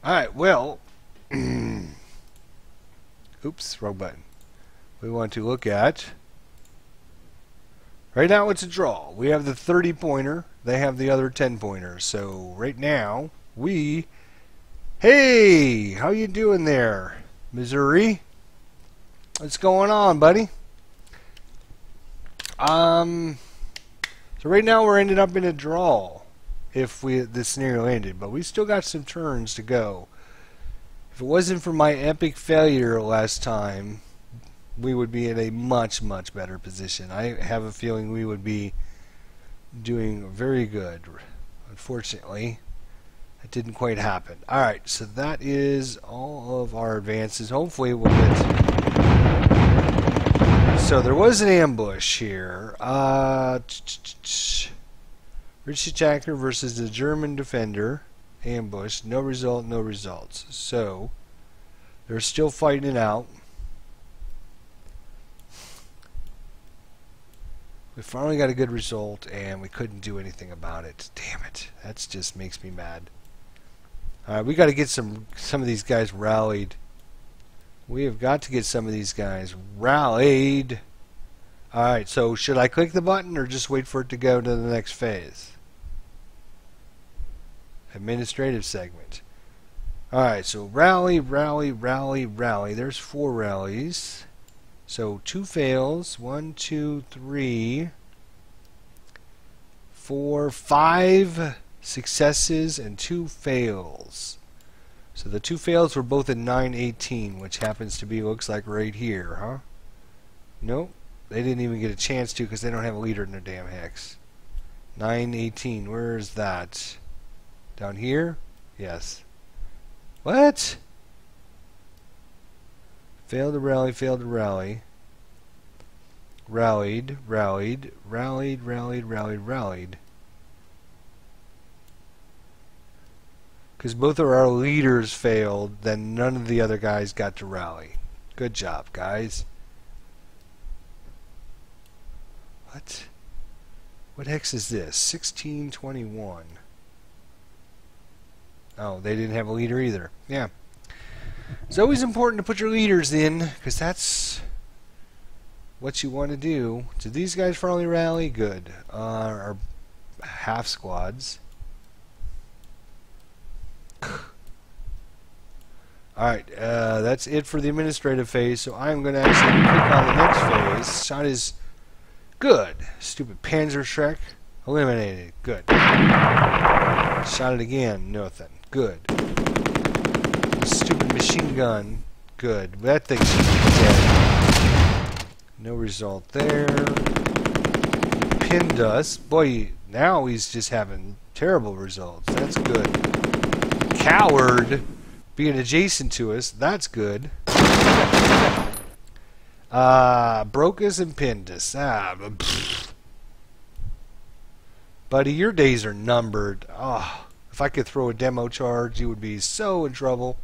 Alright, well, oops, wrong button. We want to look at, right now it's a draw. We have the 30-pointer, they have the other 10-pointer. So right now, hey, how you doing there, Missouri? What's going on, buddy? So right now we're ended up in a draw. If this scenario ended, but we still got some turns to go. If it wasn't for my epic failure last time, we would be in a much, much better position. I have a feeling we would be doing very good. Unfortunately, it didn't quite happen. Alright, so that is all of our advances. Hopefully we'll get... So there was an ambush here. British attacker versus the German defender. Ambush. No result, no results. So, they're still fighting it out. We finally got a good result, and we couldn't do anything about it. Damn it. That just makes me mad. Alright, we got to get some of these guys rallied. We have got to get some of these guys rallied. Alright, so should I click the button or just wait for it to go to the next phase? Administrative segment. Alright, so rally, rally, rally, rally. There's 4 rallies. So 2 fails. 1, 2, 3, 4, 5 successes and 2 fails. So the 2 fails were both in 918, which happens to be, looks like right here, huh? Nope. They didn't even get a chance to because they don't have a leader in their damn hex. 918, where is that? Down here? Yes. What? Failed to rally, failed to rally. Rallied, rallied, rallied, rallied, rallied, rallied. Because both of our leaders failed, then none of the other guys got to rally. Good job, guys. What? What hex is this? 1621. Oh, they didn't have a leader either. Yeah. It's always important to put your leaders in, because that's what you want to do. Do these guys finally rally? Good. Our half squads. Alright, that's it for the administrative phase, so I'm going to actually click on the next phase. Shot is good. Stupid Panzer Shrek. Eliminated. Good. Shot it again. Nothing. Good. Stupid machine gun. Good. That thing should be dead. No result there. He pinned us. Boy, now he's just having terrible results. That's good. Coward being adjacent to us. That's good. Broke us and pinned us. Buddy, your days are numbered. Oh, if I could throw a demo charge, you would be so in trouble.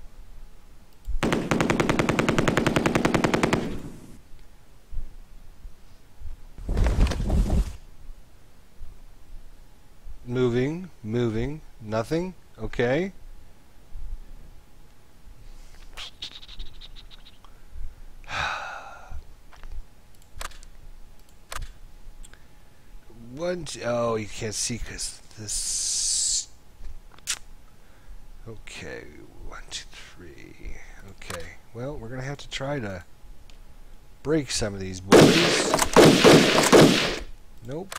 Moving, moving, nothing. Okay. Oh, you can't see because this. Okay, 1, 2, 3. Okay, well, we're gonna have to try to break some of these boys. Nope.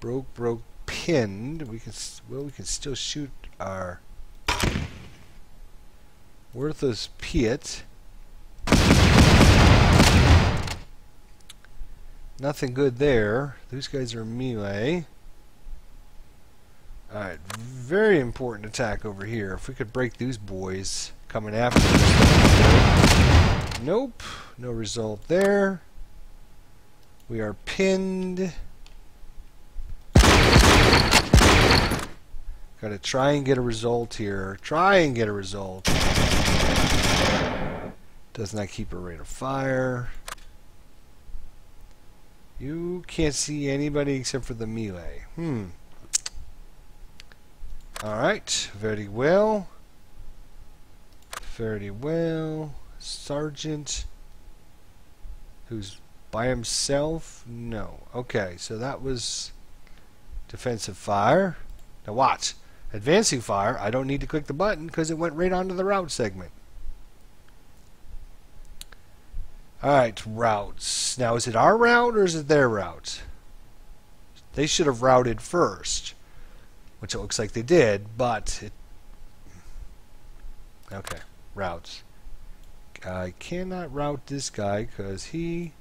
Broke, pinned. We can still shoot our worthless Piet. Nothing good there. Those guys are melee. Alright, very important attack over here. If we could break these boys coming after us. Nope, no result there. We are pinned. Gotta try and get a result here. Try and get a result. Does not keep a rate of fire. You can't see anybody except for the melee. Alright, very well. Very well. Sergeant. Who's by himself? No. Okay, so that was defensive fire. Now watch. Advancing fire, I don't need to click the button because it went right onto the route segment. Alright, routes. Now is it our route or is it their route? They should have routed first. Which it looks like they did, but it... Okay, routes. I cannot route this guy because he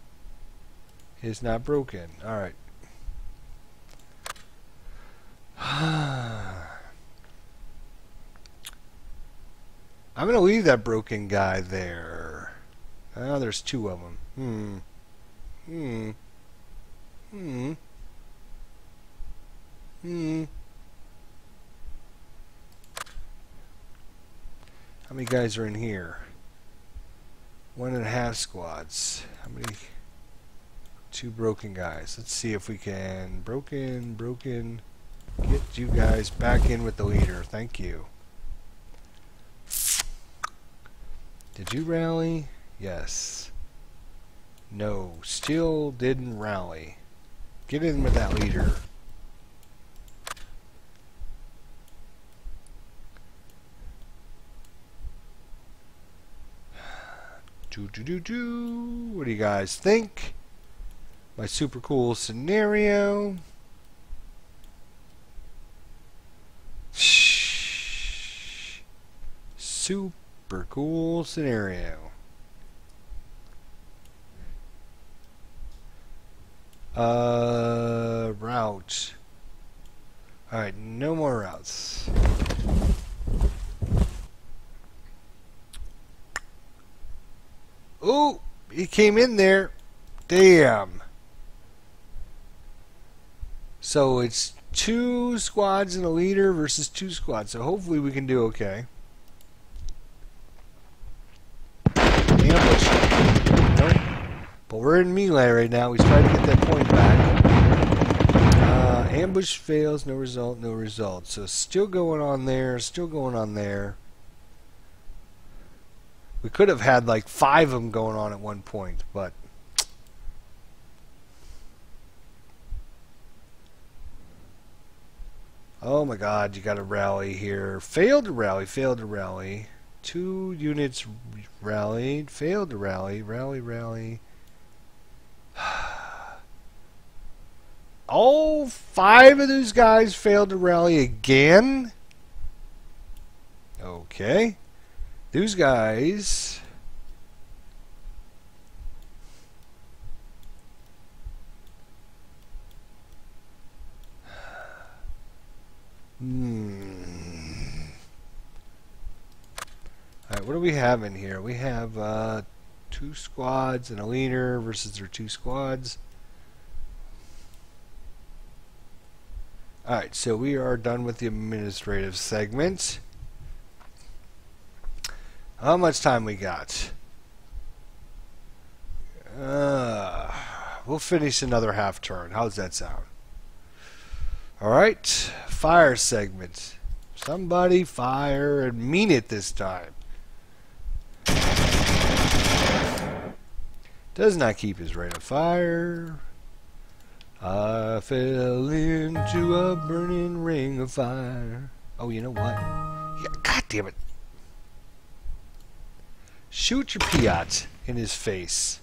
is not broken. Alright. I'm going to leave that broken guy there. Oh, there's two of them. How many guys are in here? 1.5 squads. How many? 2 broken guys. Let's see if we can... Broken. Get you guys back in with the leader. Thank you. Did you rally? Yes. No. Still didn't rally. Get in with that leader. What do you guys think? My super cool scenario. Super cool scenario. Route. Alright, no more routes. Oh, he came in there. Damn. So it's 2 squads and a leader versus 2 squads. So hopefully we can do okay. Ambush. Nope. But we're in melee right now. He's trying to get that point back. Ambush fails. No result. No result. So still going on there. Still going on there. We could have had like 5 of them going on at one point, but oh my god, you got to rally here. Failed to rally, failed to rally. 2 units rallied, failed to rally, rally. All 5 of those guys failed to rally again? Okay. Those guys... Alright, what do we have in here? We have 2 squads and a leader versus their 2 squads. Alright, so we are done with the administrative segment. How much time we got? We'll finish another half turn. How's that sound? Alright, fire segment. Somebody fire and mean it this time. Does not keep his rate of fire. I fell into a burning ring of fire. Oh, you know what? Yeah, God damn it. Shoot your Piat in his face.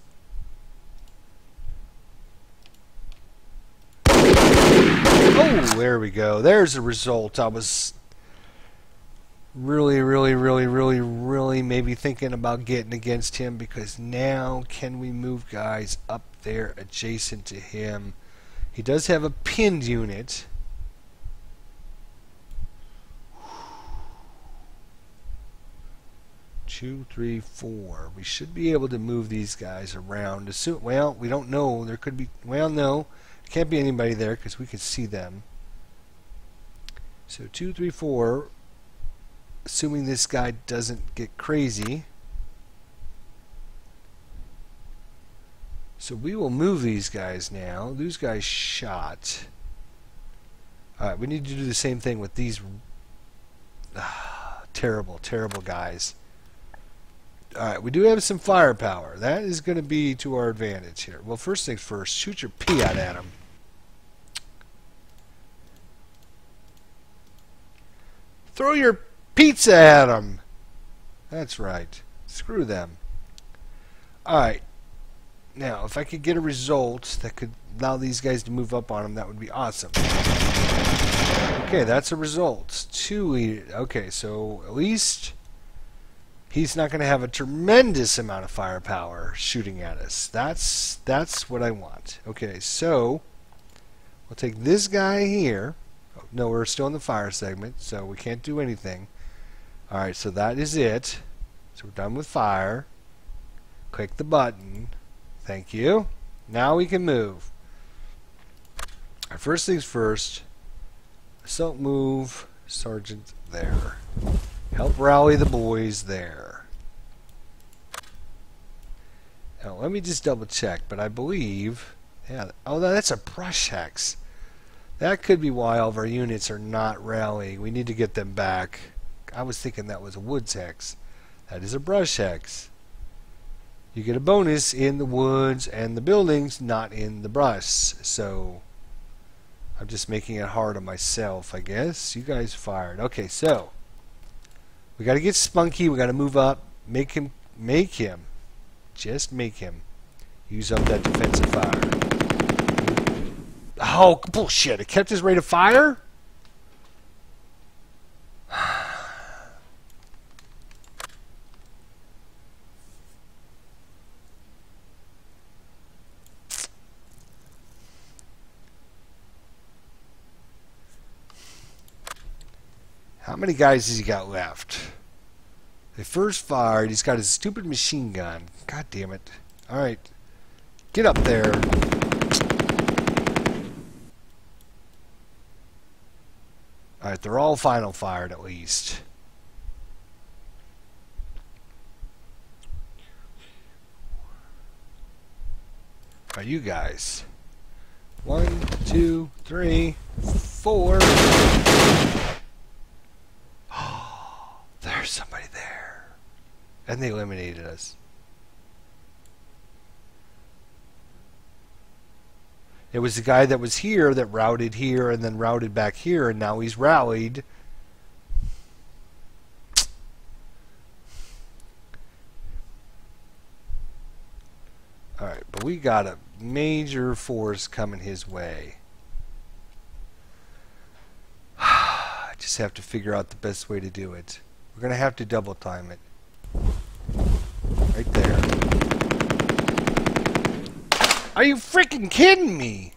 Oh, there we go. There's the result I was really maybe thinking about getting against him, because now can we move guys up there adjacent to him? He does have a pinned unit. Two, three, four. We should be able to move these guys around. Well, we don't know. There could be. Well, no, there can't be anybody there because we can see them. So 2, 3, 4. Assuming this guy doesn't get crazy. So we will move these guys now. These guys shot. Alright, we need to do the same thing with these terrible guys. Alright, we do have some firepower. That is going to be to our advantage here. Well, first things first, shoot your pea out at him. Throw your pizza at him. That's right. Screw them. Alright. Now, if I could get a result that could allow these guys to move up on him, that would be awesome. Okay, that's a result. 2 leaders. Okay, so at least he's not going to have a tremendous amount of firepower shooting at us. That's what I want. Okay, so we'll take this guy here. Oh, no, we're still in the fire segment, so we can't do anything. Alright, so that is it. So we're done with fire. Click the button. Thank you. Now we can move. Alright, first things first. Assault move. Sergeant there. Help rally the boys there. Now let me just double check, but I believe, yeah, oh, that's a brush hex. That could be why all of our units are not rallying. We need to get them back. I was thinking that was a woods hex. That is a brush hex. You get a bonus in the woods and the buildings, not in the brush. So I'm just making it hard on myself, I guess. You guys fired. Okay, so we got to get spunky. We got to move up. Make him. Just make him use up that defensive fire. Oh, bullshit. It kept his rate of fire? How many guys has he got left? They first fired. He's got his stupid machine gun. God damn it. Alright. Get up there. Alright, they're all final fired at least. Alright, you guys. 1, 2, 3, 4. There's somebody there. And they eliminated us. It was the guy that was here that routed here and then routed back here, and now he's rallied. Alright, but we got a major force coming his way. I just have to figure out the best way to do it. We're going to have to double time it. Right there. Are you freaking kidding me?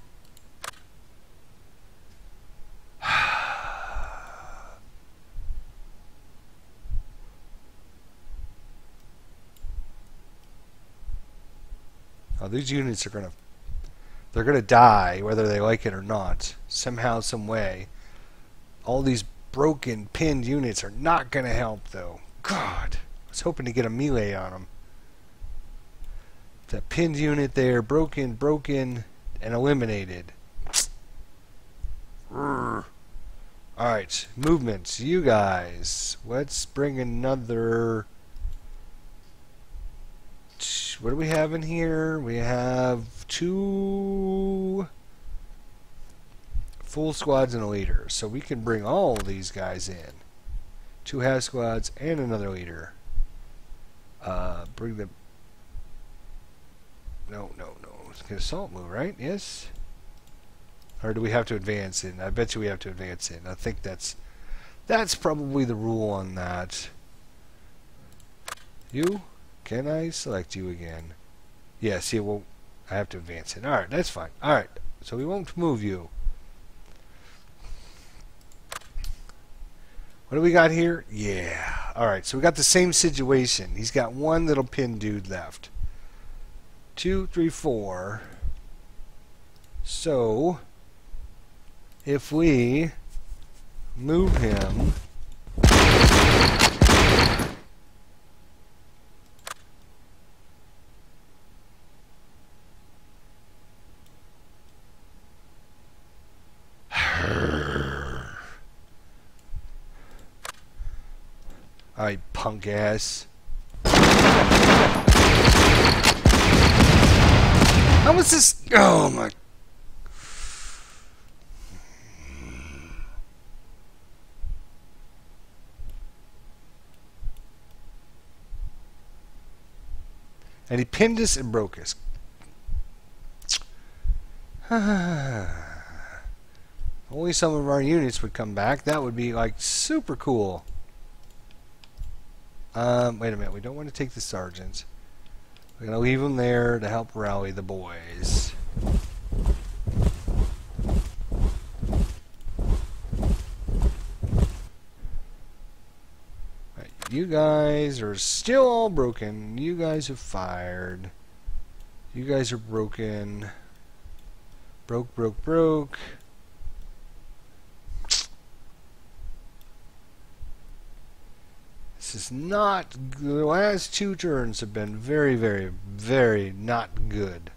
Oh, these units are they're gonna die whether they like it or not. Somehow, some way. All these broken pinned units are not gonna help though. God, I was hoping to get a melee on them. That pinned unit there, broken, and eliminated. Alright, movements. You guys. Let's bring another. What do we have in here? We have 2 full squads and a leader. So we can bring all these guys in. 2 half squads and another leader. Bring them. No. It's an assault move, right? Yes? Or do we have to advance in? I bet you we have to advance in. I think that's That's probably the rule on that. You? Can I select you again? Yes, it won't. I have to advance it. Alright, that's fine. Alright, so we won't move you. What do we got here? Yeah. Alright, so we got the same situation. He's got one little pin dude left. 2, 3, 4. So, if we move him... Alright, punk ass. How was this? Oh my. And he pinned us and broke us. Only some of our units would come back. That would be like super cool. Wait a minute. We don't want to take the sergeants. We're going to leave them there to help rally the boys. Right, you guys are still all broken. You guys have fired. You guys are broken. Broke. This is not good. The last 2 turns have been very, very, very not good.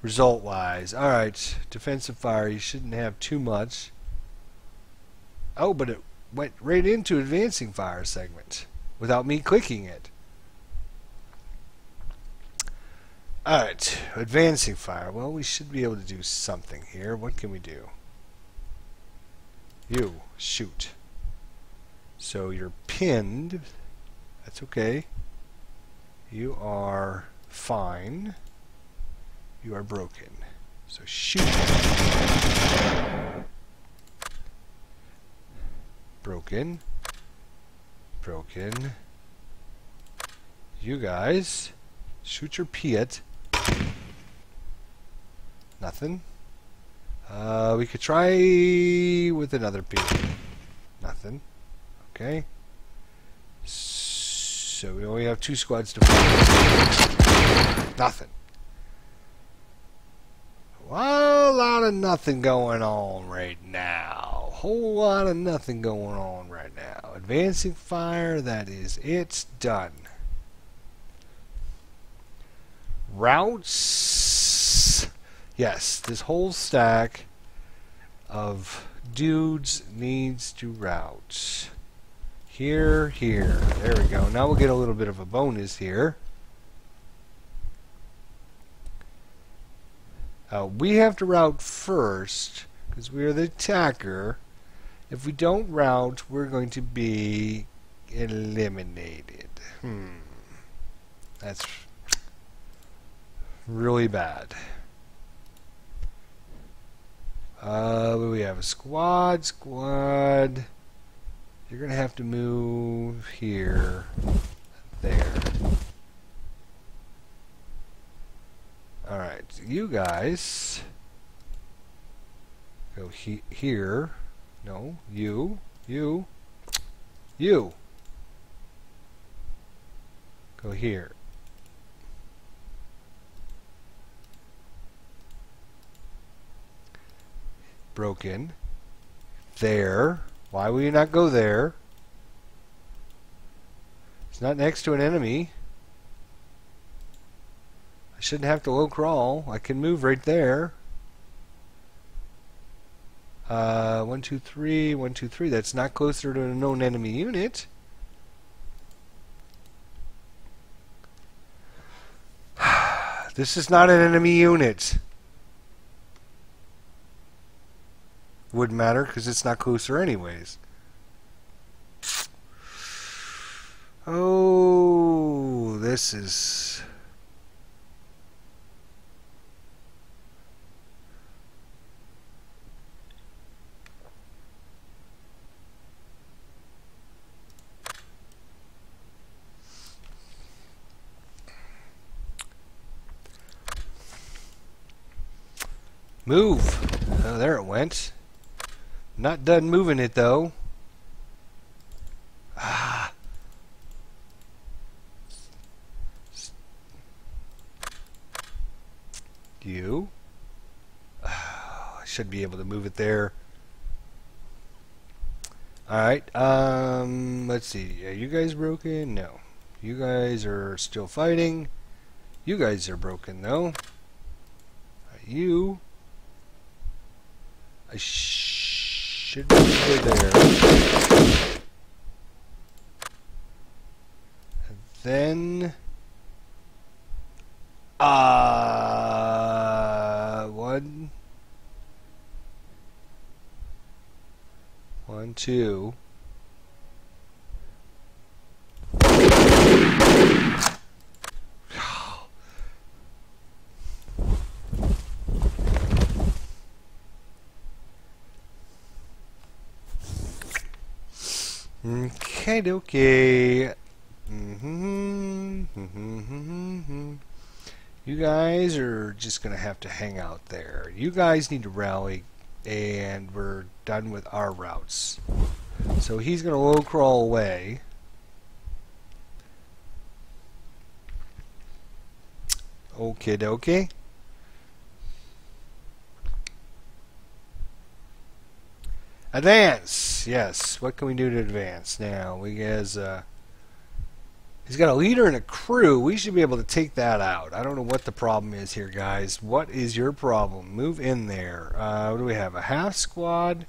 Result-wise. Alright, defensive fire, you shouldn't have too much. Oh, but it went right into advancing fire segment without me clicking it. Alright, advancing fire. Well, we should be able to do something here. What can we do? You, shoot. So you're pinned. That's okay. You are fine. You are broken. So shoot. Broken. You guys, shoot your Piet. Nothing. We could try with another Piet. Nothing. Okay. So we only have 2 squads to fight. Nothing. Well, a lot of nothing going on right now. Whole lot of nothing going on right now. Advancing fire, that is it. Done. Routes. Yes, this whole stack of dudes needs to route. Here. There we go. Now we'll get a little bit of a bonus here. We have to route first because we are the attacker. If we don't route, we're going to be eliminated. That's really bad. We have a squad. You're going to have to move here, there. Alright, you guys go here. No, you. Go here. Broken. There. Why will you not go there? It's not next to an enemy. I shouldn't have to low crawl. I can move right there. 1, 2, 3. 1, 2, 3. That's not closer to a known enemy unit. This is not an enemy unit. Wouldn't matter because it's not closer anyways. Oh, this is... Move. Oh, there it went. Not done moving it though. Ah. You. Oh, I should be able to move it there. Alright, let's see. Are you guys broken? No. You guys are still fighting. You guys are broken though. You. I should be there. And then one, two. Okay, okay. You guys are just gonna have to hang out there. You guys need to rally, and we're done with our routes. So he's gonna low crawl away. Okay, dokie. Advance. Yes. What can we do to advance now? He's got a leader and a crew. We should be able to take that out. I don't know what the problem is here, guys. What is your problem? Move in there. What do we have? A half squad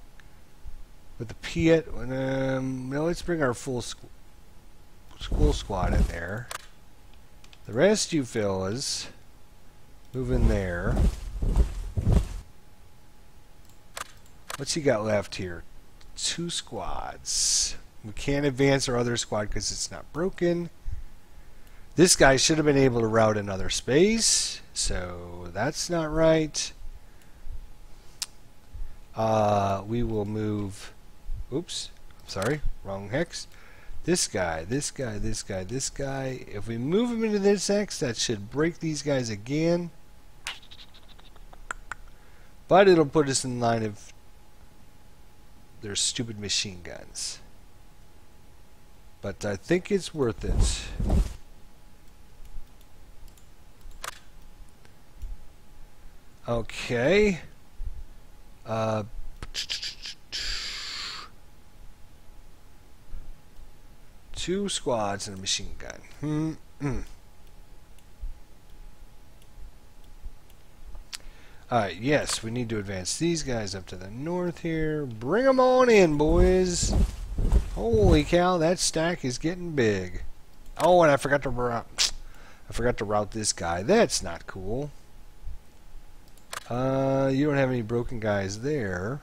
with the Piet. Well, let's bring our full school squad in there. The rest, you fellas, move in there. What's he got left here? 2 squads. We can't advance our other squad because it's not broken. This guy should have been able to route another space, so that's not right. We will move. Oops, sorry, wrong hex. This guy, this guy, this guy, this guy. If we move him into this hex, that should break these guys again. But it'll put us in line of their stupid machine guns. But I think it's worth it. Okay. 2 squads and a machine gun. Alright, yes, we need to advance these guys up to the north here. Bring them on in, boys. Holy cow, that stack is getting big. Oh, and I forgot to route this guy. That's not cool. You don't have any broken guys there.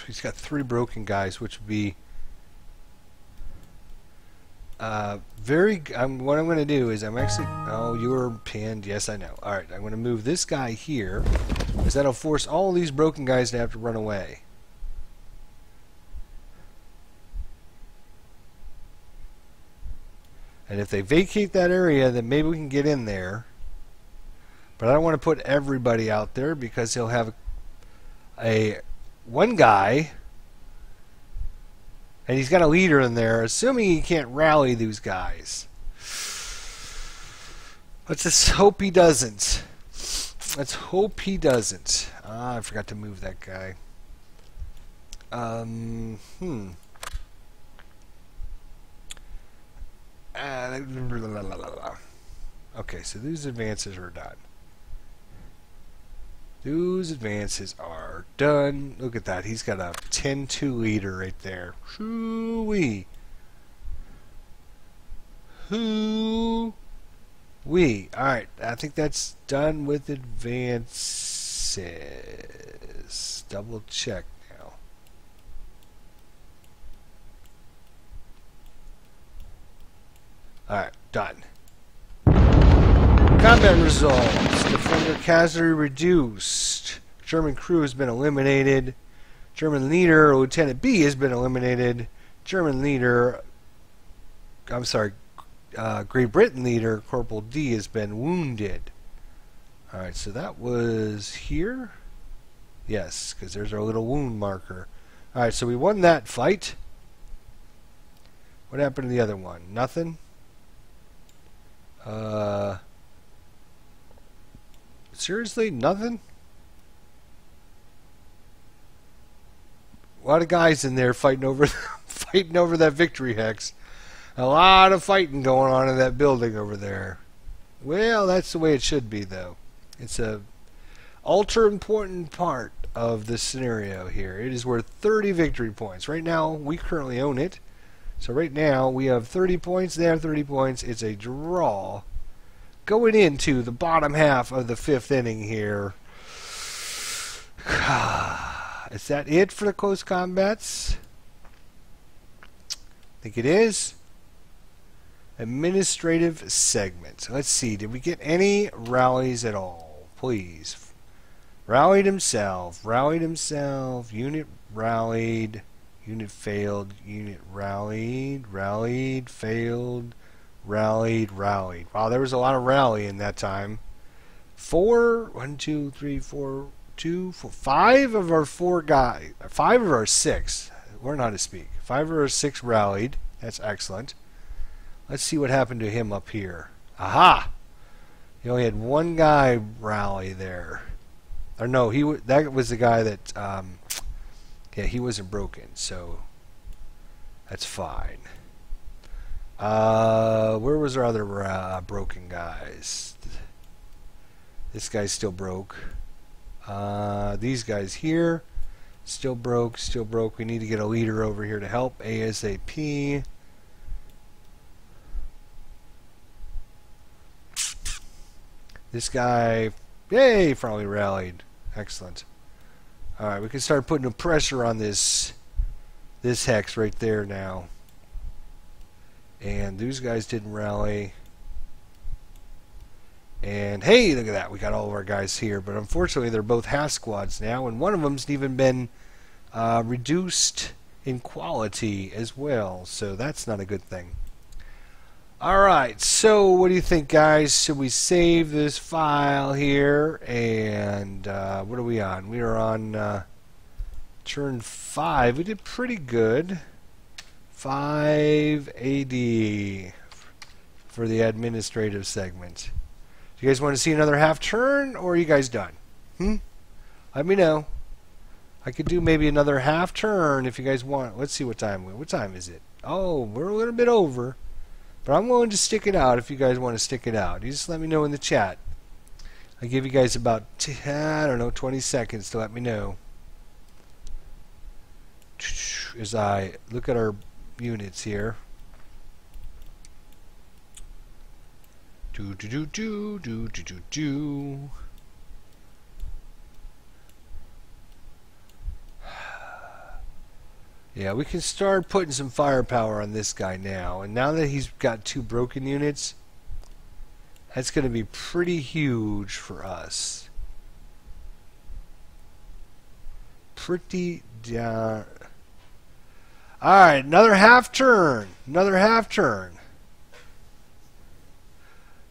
He's got 3 broken guys, which would be what I'm going to do is oh, you're pinned. Yes, I know. Alright, I'm going to move this guy here, because that'll force all these broken guys to have to run away. And if they vacate that area, then maybe we can get in there. But I don't want to put everybody out there, because he'll have one guy, and he's got a leader in there, assuming he can't rally these guys. Let's just hope he doesn't. Let's hope he doesn't. Ah, I forgot to move that guy. Okay, so these advances are done. Those advances are done. Look at that. He's got a 10-2 leader right there. Hoo-wee. Hoo-wee. Alright, I think that's done with advances. Double check now. Alright, done. Combat results. Defender casualty reduced. German crew has been eliminated. German leader, Lieutenant B, has been eliminated. German leader, I'm sorry, Great Britain leader Corporal D has been wounded. Alright, so that was here? Yes, because there's our little wound marker. Alright, so we won that fight. What happened to the other one? Nothing? Seriously? Nothing? A lot of guys in there fighting over fighting over that victory hex. A lot of fighting going on in that building over there. Well, that's the way it should be, though. It's a ultra important part of this scenario here. It is worth 30 victory points. Right now, we currently own it. So right now, we have 30 points. They have 30 points. It's a draw. Going into the bottom half of the 5th inning here. Is that it for the close combats? I think it is. Administrative segment. Let's see. Did we get any rallies at all? Please. Rallied himself. Rallied himself. Unit rallied. Unit failed. Unit rallied. Rallied. Failed. Rallied. Rallied. Wow, there was a lot of rallying that time. 5 of our 4 guys. 5 of our 6. Learn how to speak. 5 of our 6 rallied. That's excellent. Let's see what happened to him up here. Aha! He only had 1 guy rally there. Or no, that was the guy that, yeah, he wasn't broken, so that's fine. Where was our other broken guys? This guy's still broke. These guys here, still broke, still broke. We need to get a leader over here to help ASAP. This guy, yay, finally rallied. Excellent. Alright, we can start putting a pressure on this hex right there now. And these guys didn't rally. And hey, look at that. We got all of our guys here. But unfortunately, they're both half squads now. And one of them's even been reduced in quality as well. So that's not a good thing. Alright, so what do you think, guys? Should we save this file here? And what are we on? We are on turn 5. We did pretty good. 5 AD for the administrative segment. Do you guys want to see another half turn, or are you guys done? Let me know. I could do maybe another half turn if you guys want. Let's see what time. What time is it? Oh, we're a little bit over. But I'm willing to stick it out if you guys want to stick it out. You just let me know in the chat. I'll give you guys about, I don't know, 20 seconds to let me know. As I look at our units here. Yeah, we can start putting some firepower on this guy now. And now that he's got 2 broken units, that's going to be pretty huge for us. Pretty darn. Alright, another half turn. Another half turn.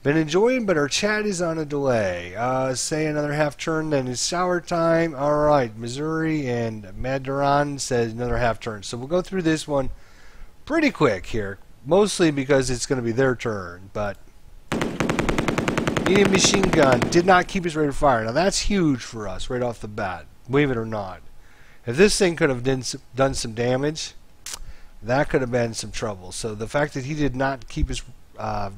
Been enjoying, but our chat is on a delay. Say another half turn, then it's shower time. Alright, Missouri and Madaran says another half turn. So we'll go through this one pretty quick here. Mostly because it's going to be their turn. But medium machine gun did not keep his rate of fire. Now that's huge for us right off the bat. Believe it or not. If this thing could have done some damage, that could have been some trouble. So the fact that he did not keep his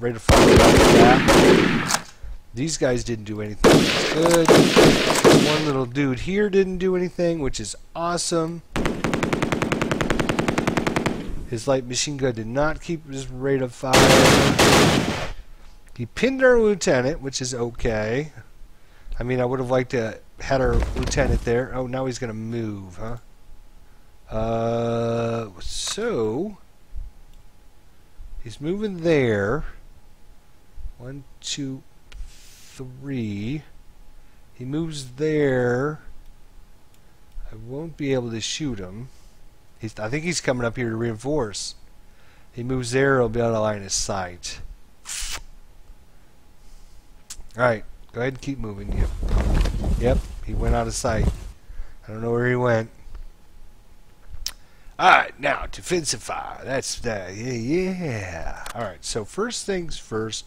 rate of fire like that. These guys didn't do anything. That's good. One little dude here didn't do anything, which is awesome. His light machine gun did not keep his rate of fire. He pinned our lieutenant, which is okay. I mean, I would have liked to had our lieutenant there. Oh, now he's going to move, huh? So he's moving there. 1, 2, 3. He moves there. I won't be able to shoot him. I think he's coming up here to reinforce. He moves there, he'll be out of line of sight. Alright, go ahead and keep moving. Yep, he went out of sight. I don't know where he went. Alright, now, defensify. That's that. Yeah. Alright, so first things first.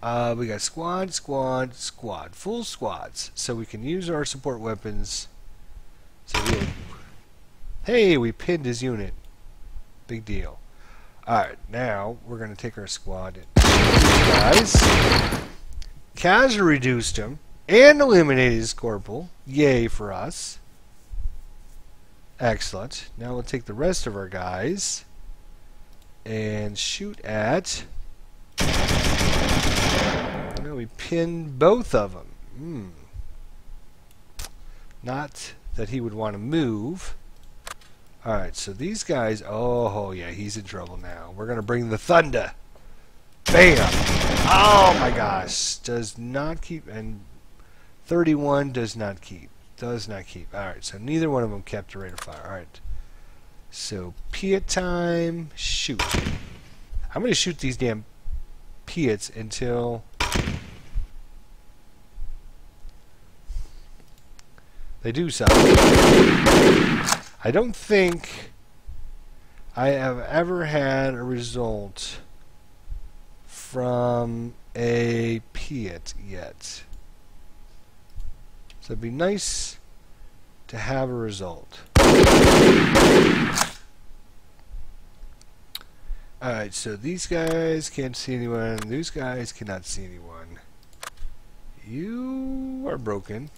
We got squad, squad, squad. Full squads. So we can use our support weapons. So hey, we pinned his unit. Big deal. Alright, now we're going to take our squad in. Guys. Kaz reduced him and eliminated his corporal. Yay for us. Excellent. Now we'll take the rest of our guys and shoot at. Now we pinned both of them. Not that he would want to move. Alright, so these guys. Oh, yeah, he's in trouble now. We're going to bring the thunder. Bam! Oh my gosh. Does not keep. And 31 does not keep. Does not keep. Alright, so neither one of them kept a rate of fire. Alright. So, Piet time. Shoot. I'm going to shoot these damn Piets until they do something. I don't think I have ever had a result from a Piet yet. So it'd be nice to have a result. Alright, so these guys can't see anyone. These guys cannot see anyone. You are broken.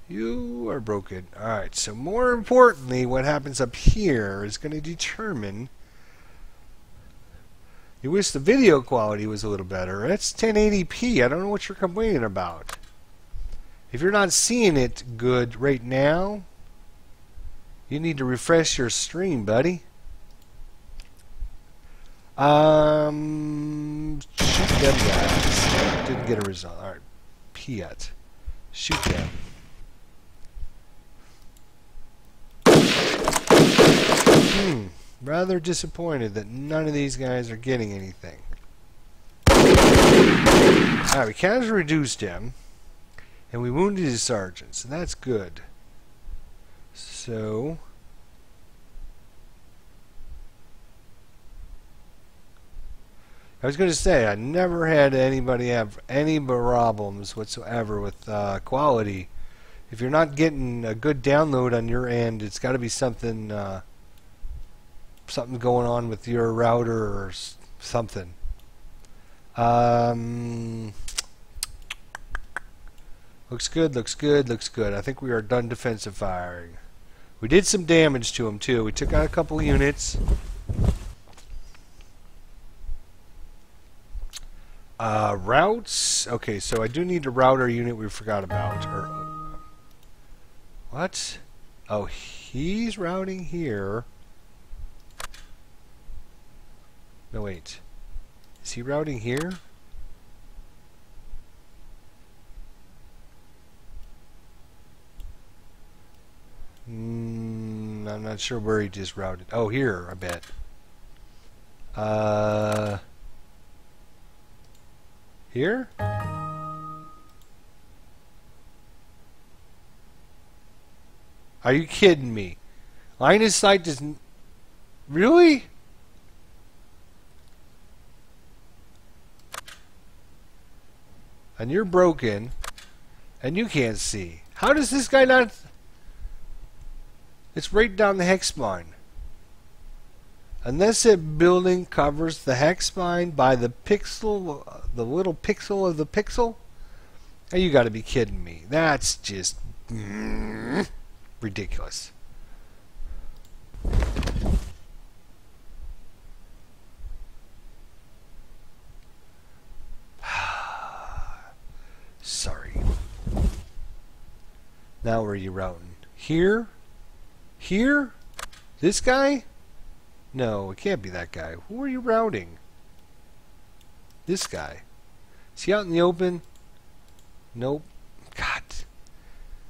You are broken. Alright, so more importantly, what happens up here is going to determine. You wish the video quality was a little better. That's 1080p. I don't know what you're complaining about. If you're not seeing it good right now, you need to refresh your stream, buddy. Shoot them guys. Didn't get a result. Alright, Piet. Shoot them. Rather disappointed that none of these guys are getting anything. Alright, we kind of reduced him. And we wounded his sergeant, so that's good. So I was going to say, I never had anybody have any problems whatsoever with quality. If you're not getting a good download on your end, it's got to be something something going on with your router or something. Looks good, looks good, looks good. I think we are done defensive firing. We did some damage to him too. We took out a couple units. Routes. Okay, so I do need to route our unit we forgot about. What? Oh, he's routing here. No, wait. Is he routing here? I'm not sure where he just routed. Oh, here, I bet. Here? Are you kidding me? Line of sight doesn't... Really? And you're broken. And you can't see. How does this guy not... It's right down the hex spine. Unless that building covers the hex spine by the pixel, the little pixel of the pixel. Oh, you got to be kidding me. That's just ridiculous. Sorry. Now where are you routing? Here? Here? This guy? No, it can't be that guy. Who are you routing? This guy. Is he out in the open? Nope. God.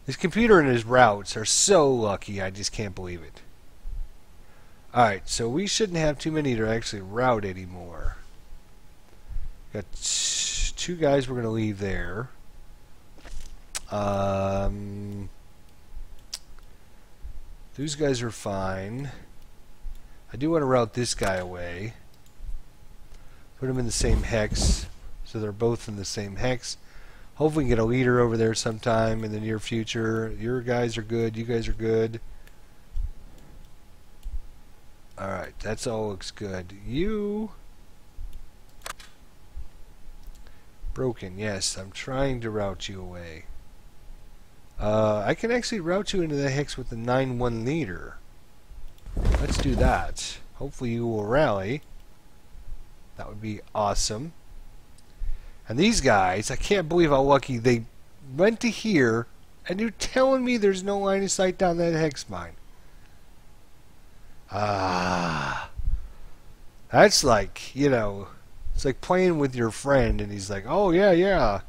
This computer and his routes are so lucky, I just can't believe it. Alright, so we shouldn't have too many to actually route anymore. Got two guys we're going to leave there. Those guys are fine. I do want to route this guy away. Put them in the same hex, so they're both in the same hex. Hopefully we can get a leader over there sometime in the near future. Your guys are good. You guys are good. Alright, that's all looks good. You... Broken, yes. I'm trying to route you away. I can actually route you into the hex with the 9-1 leader. Let's do that. Hopefully you will rally. That would be awesome. And these guys, I can't believe how lucky they went to here, and you're telling me there's no line of sight down that hex mine. That's like, you know, it's like playing with your friend, and he's like, oh, yeah.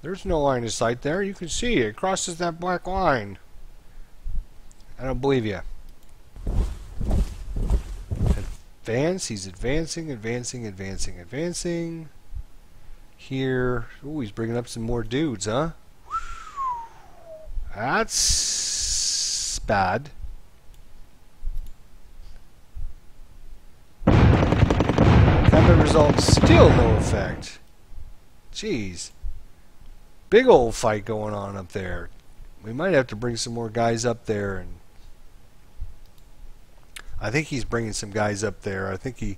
There's no line of sight there. You can see it. It crosses that black line. I don't believe you. Advance. He's advancing. Here. Ooh, he's bringing up some more dudes, huh? That's bad. Combat results still no effect. Jeez. Big old fight going on up there. We might have to bring some more guys up there, and I think he's bringing some guys up there. I think he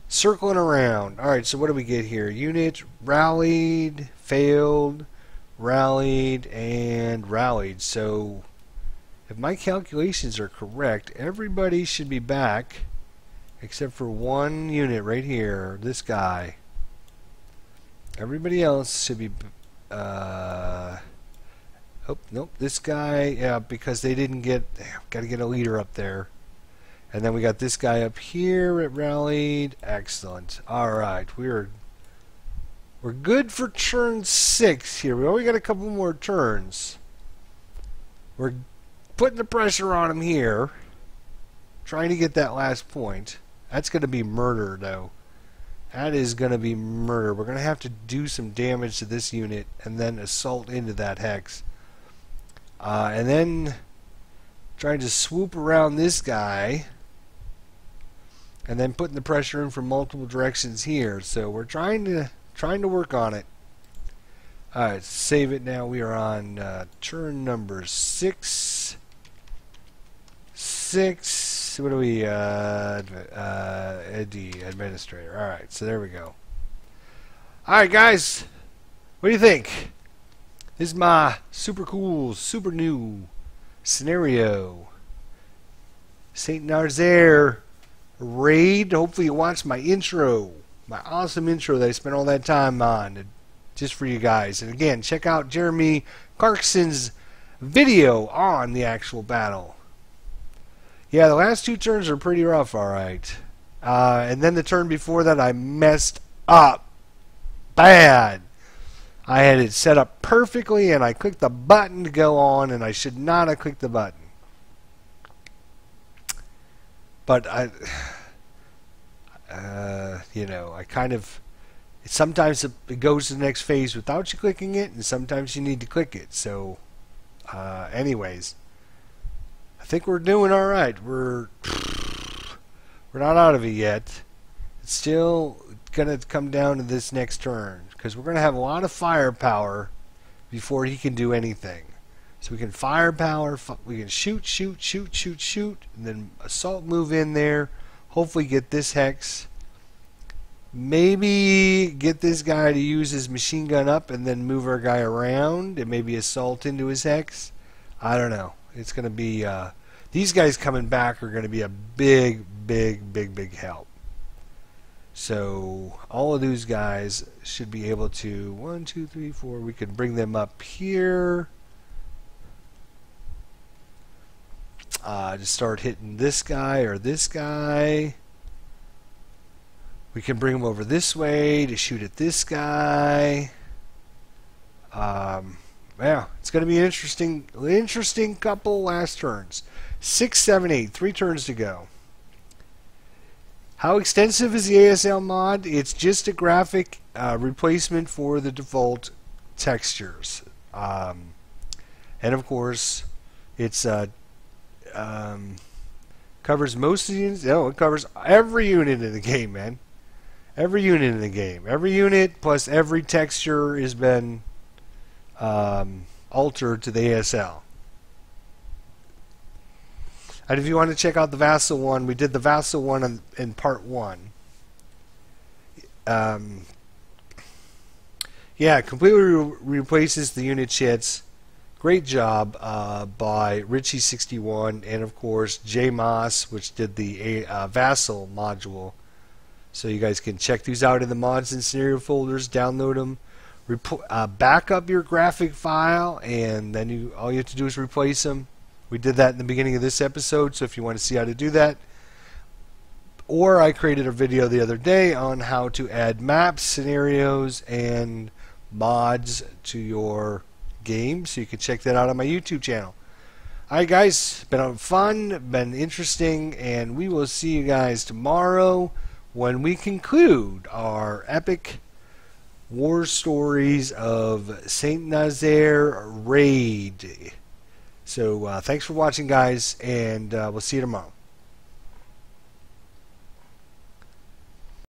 circling around. Alright, so what do we get here? Unit rallied, failed, rallied, and rallied. So if my calculations are correct, everybody should be back except for one unit right here, this guy. Everybody else should be oh, nope, this guy, yeah, because they didn't get, got to get a leader up there. And then we got this guy up here at rallied. Excellent. Alright, we're good for turn 6 here. We only got a couple more turns. We're putting the pressure on him here. Trying to get that last point. That's going to be murder, though. That is going to be murder. We're going to have to do some damage to this unit and then assault into that hex. And then trying to swoop around this guy and then putting the pressure in from multiple directions here. So we're trying to work on it. Alright, save it now. We are on turn number 6. What do we administrator. Alright, so there we go. Alright guys, what do you think? This is my super cool, super new scenario. Saint Nazaire raid. Hopefully you watched my intro. My awesome intro that I spent all that time on. Just for you guys. And again, check out Jeremy Clarkson's video on the actual battle. Yeah, the last 2 turns are pretty rough, alright. And then the turn before that I messed up bad. I had it set up perfectly and I clicked the button to go on and I should not have clicked the button. But you know, I kind of, sometimes it goes to the next phase without you clicking it, and sometimes you need to click it. So, anyways, I think we're doing all right. We're not out of it yet. It's still gonna come down to this next turn because we're gonna have a lot of firepower before he can do anything. So we can firepower, we can shoot, and then assault move in there. Hopefully get this hex. Maybe get this guy to use his machine gun up and then move our guy around and maybe assault into his hex. I don't know. It's going to be, these guys coming back are going to be a big help. So all of those guys should be able to, 1, 2, 3, 4, we can bring them up here. Just start hitting this guy or this guy. We can bring him over this way to shoot at this guy. Yeah, it's going to be an interesting couple last turns. 6, 7, 8, 3 turns to go. How extensive is the ASL mod? It's just a graphic replacement for the default textures. And of course, it's covers most of the units. No, it covers every unit in the game, man. Every unit in the game. Every unit plus every texture has been altered to the ASL. And if you want to check out the Vassal one, we did the Vassal one in part 1. Yeah, completely replaces the unit chits. Great job by Richie61 and of course J Moss, which did the Vassal module. So you guys can check these out in the mods and scenario folders, download them, back up your graphic file, and then all you have to do is replace them. We did that in the beginning of this episode, so if you want to see how to do that. Or I created a video the other day on how to add maps, scenarios, and mods to your game, so you can check that out on my YouTube channel. Alright guys, been fun, been interesting, and we will see you guys tomorrow when we conclude our epic war stories of Saint Nazaire raid. So thanks for watching guys, and we'll see you tomorrow.